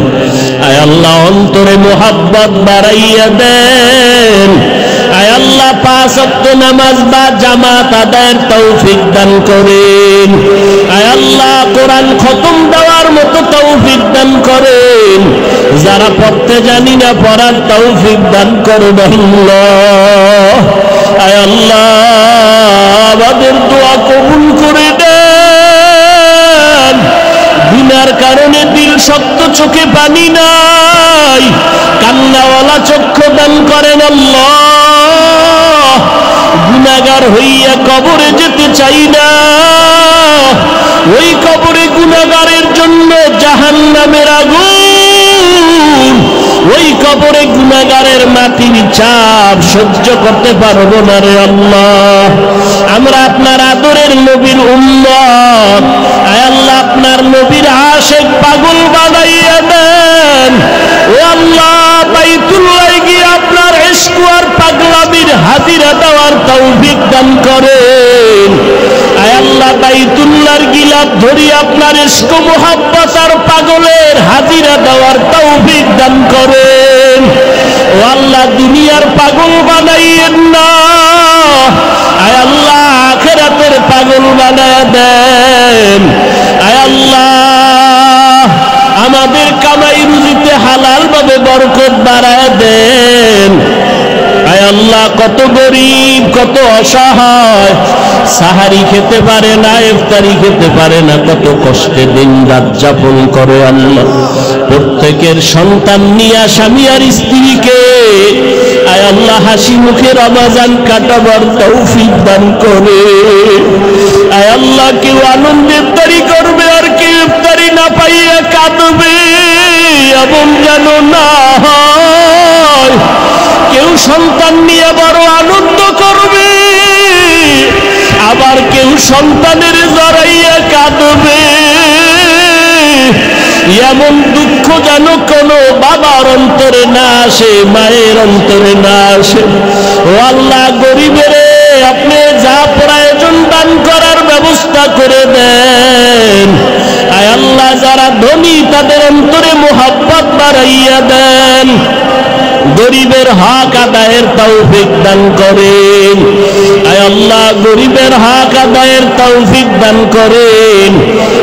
[SPEAKER 1] আয় আল্লাহ, অন্তরে মোহাব্বত বাড়াইয়া দেন। আয় আল্লাহ, 5 ওয়াক্ত নামাজ বা জামাত আদায়ের তৌফিক দান করেন। আয় আল্লাহ, কোরআন খতম দেওয়ার মতো তৌফিক দান করেন। যারা পড়তে জানি না পড়ার তৌফিক দান করবেন আল্লাহ। আয় আল্লাহ, আমাদের দোয়া কবুল করে দেন। গুনার কারণে দিল শক্ত, চোখে পানি নাই, কান্নাওয়ালা চক্ষু দান করেন আল্লাহ। গুনাহগার হইয়া কবরে যেতে চাই না, ওই কবরে গুনাহগারের জন্য জাহান্নামের আগুন, ওই কবরে গুনাহগারের মাটির চাপ সহ্য করতে পারবো না রে আল্লাহ। আমরা আপনার আদরের নবীর উম্মত, আয় আল্লাহ, আপনার নবীর আশিক পাগল বানাইয়া দেন। ও আল্লাহ, বাইতুল্লাহ গিয়ে আপনার ইশক আর পাগলামির হাজিরা দেওয়ার তৌফিক দান করেন। আয় আল্লাহ, বাইতুল্লাহর গিলাফ ধরি আপনার ইশক মুহাব্বত আর পাগলের হাজিরা দেওয়ার তৌফিক দান করেন। ও আল্লাহ, দুনিয়ার পাগল বানাইয়েন না, আয় আল্লাহ, আখিরাতের পাগল বানায় দেন। আয় আল্লাহ, আমাদের কামাই রুজিতে হালাল ভাবে বরকত বাড়ায় দেন। আয় আল্লাহ, কত গরিব, কত অসহায়, সাহারি খেতে পারে না, ইফতারি খেতে পারে না, কত কষ্টে দিন রাত যাপন করে আল্লাহ। প্রত্যেকের সন্তান নিয়া স্বামী আর স্ত্রীকে আয় আল্লাহ হাসি মুখে রমজান কাটাবার তৌফিক দান করে। আয় আল্লাহ, কেউ আনন্দে ইফতারি করবে আর কেউ ইফতারি না পাইয়া কাঁদবে, এমন যেন না হয়। কেউ সন্তান নিয়ে বড় আনন্দ করবে, আবার কেউ সন্তানের জড়াইয়া কাঁদবে, এমন দুঃখ যেন কোনো বাবার অন্তরে না আসে, মায়ের অন্তরে না আসে। ও আল্লাহ, গরিবের আপনি যা প্রয়োজন দান করার ব্যবস্থা করে দেন। আয় আল্লাহ, যারা ধনী তাদের অন্তরে মোহাব্বত বাড়াইয়া দেন। গরিবের হক আদায়ের তৌফিক দান করেন। আয় আল্লাহ, গরিবের হক আদায়ের তৌফিক দান করেন।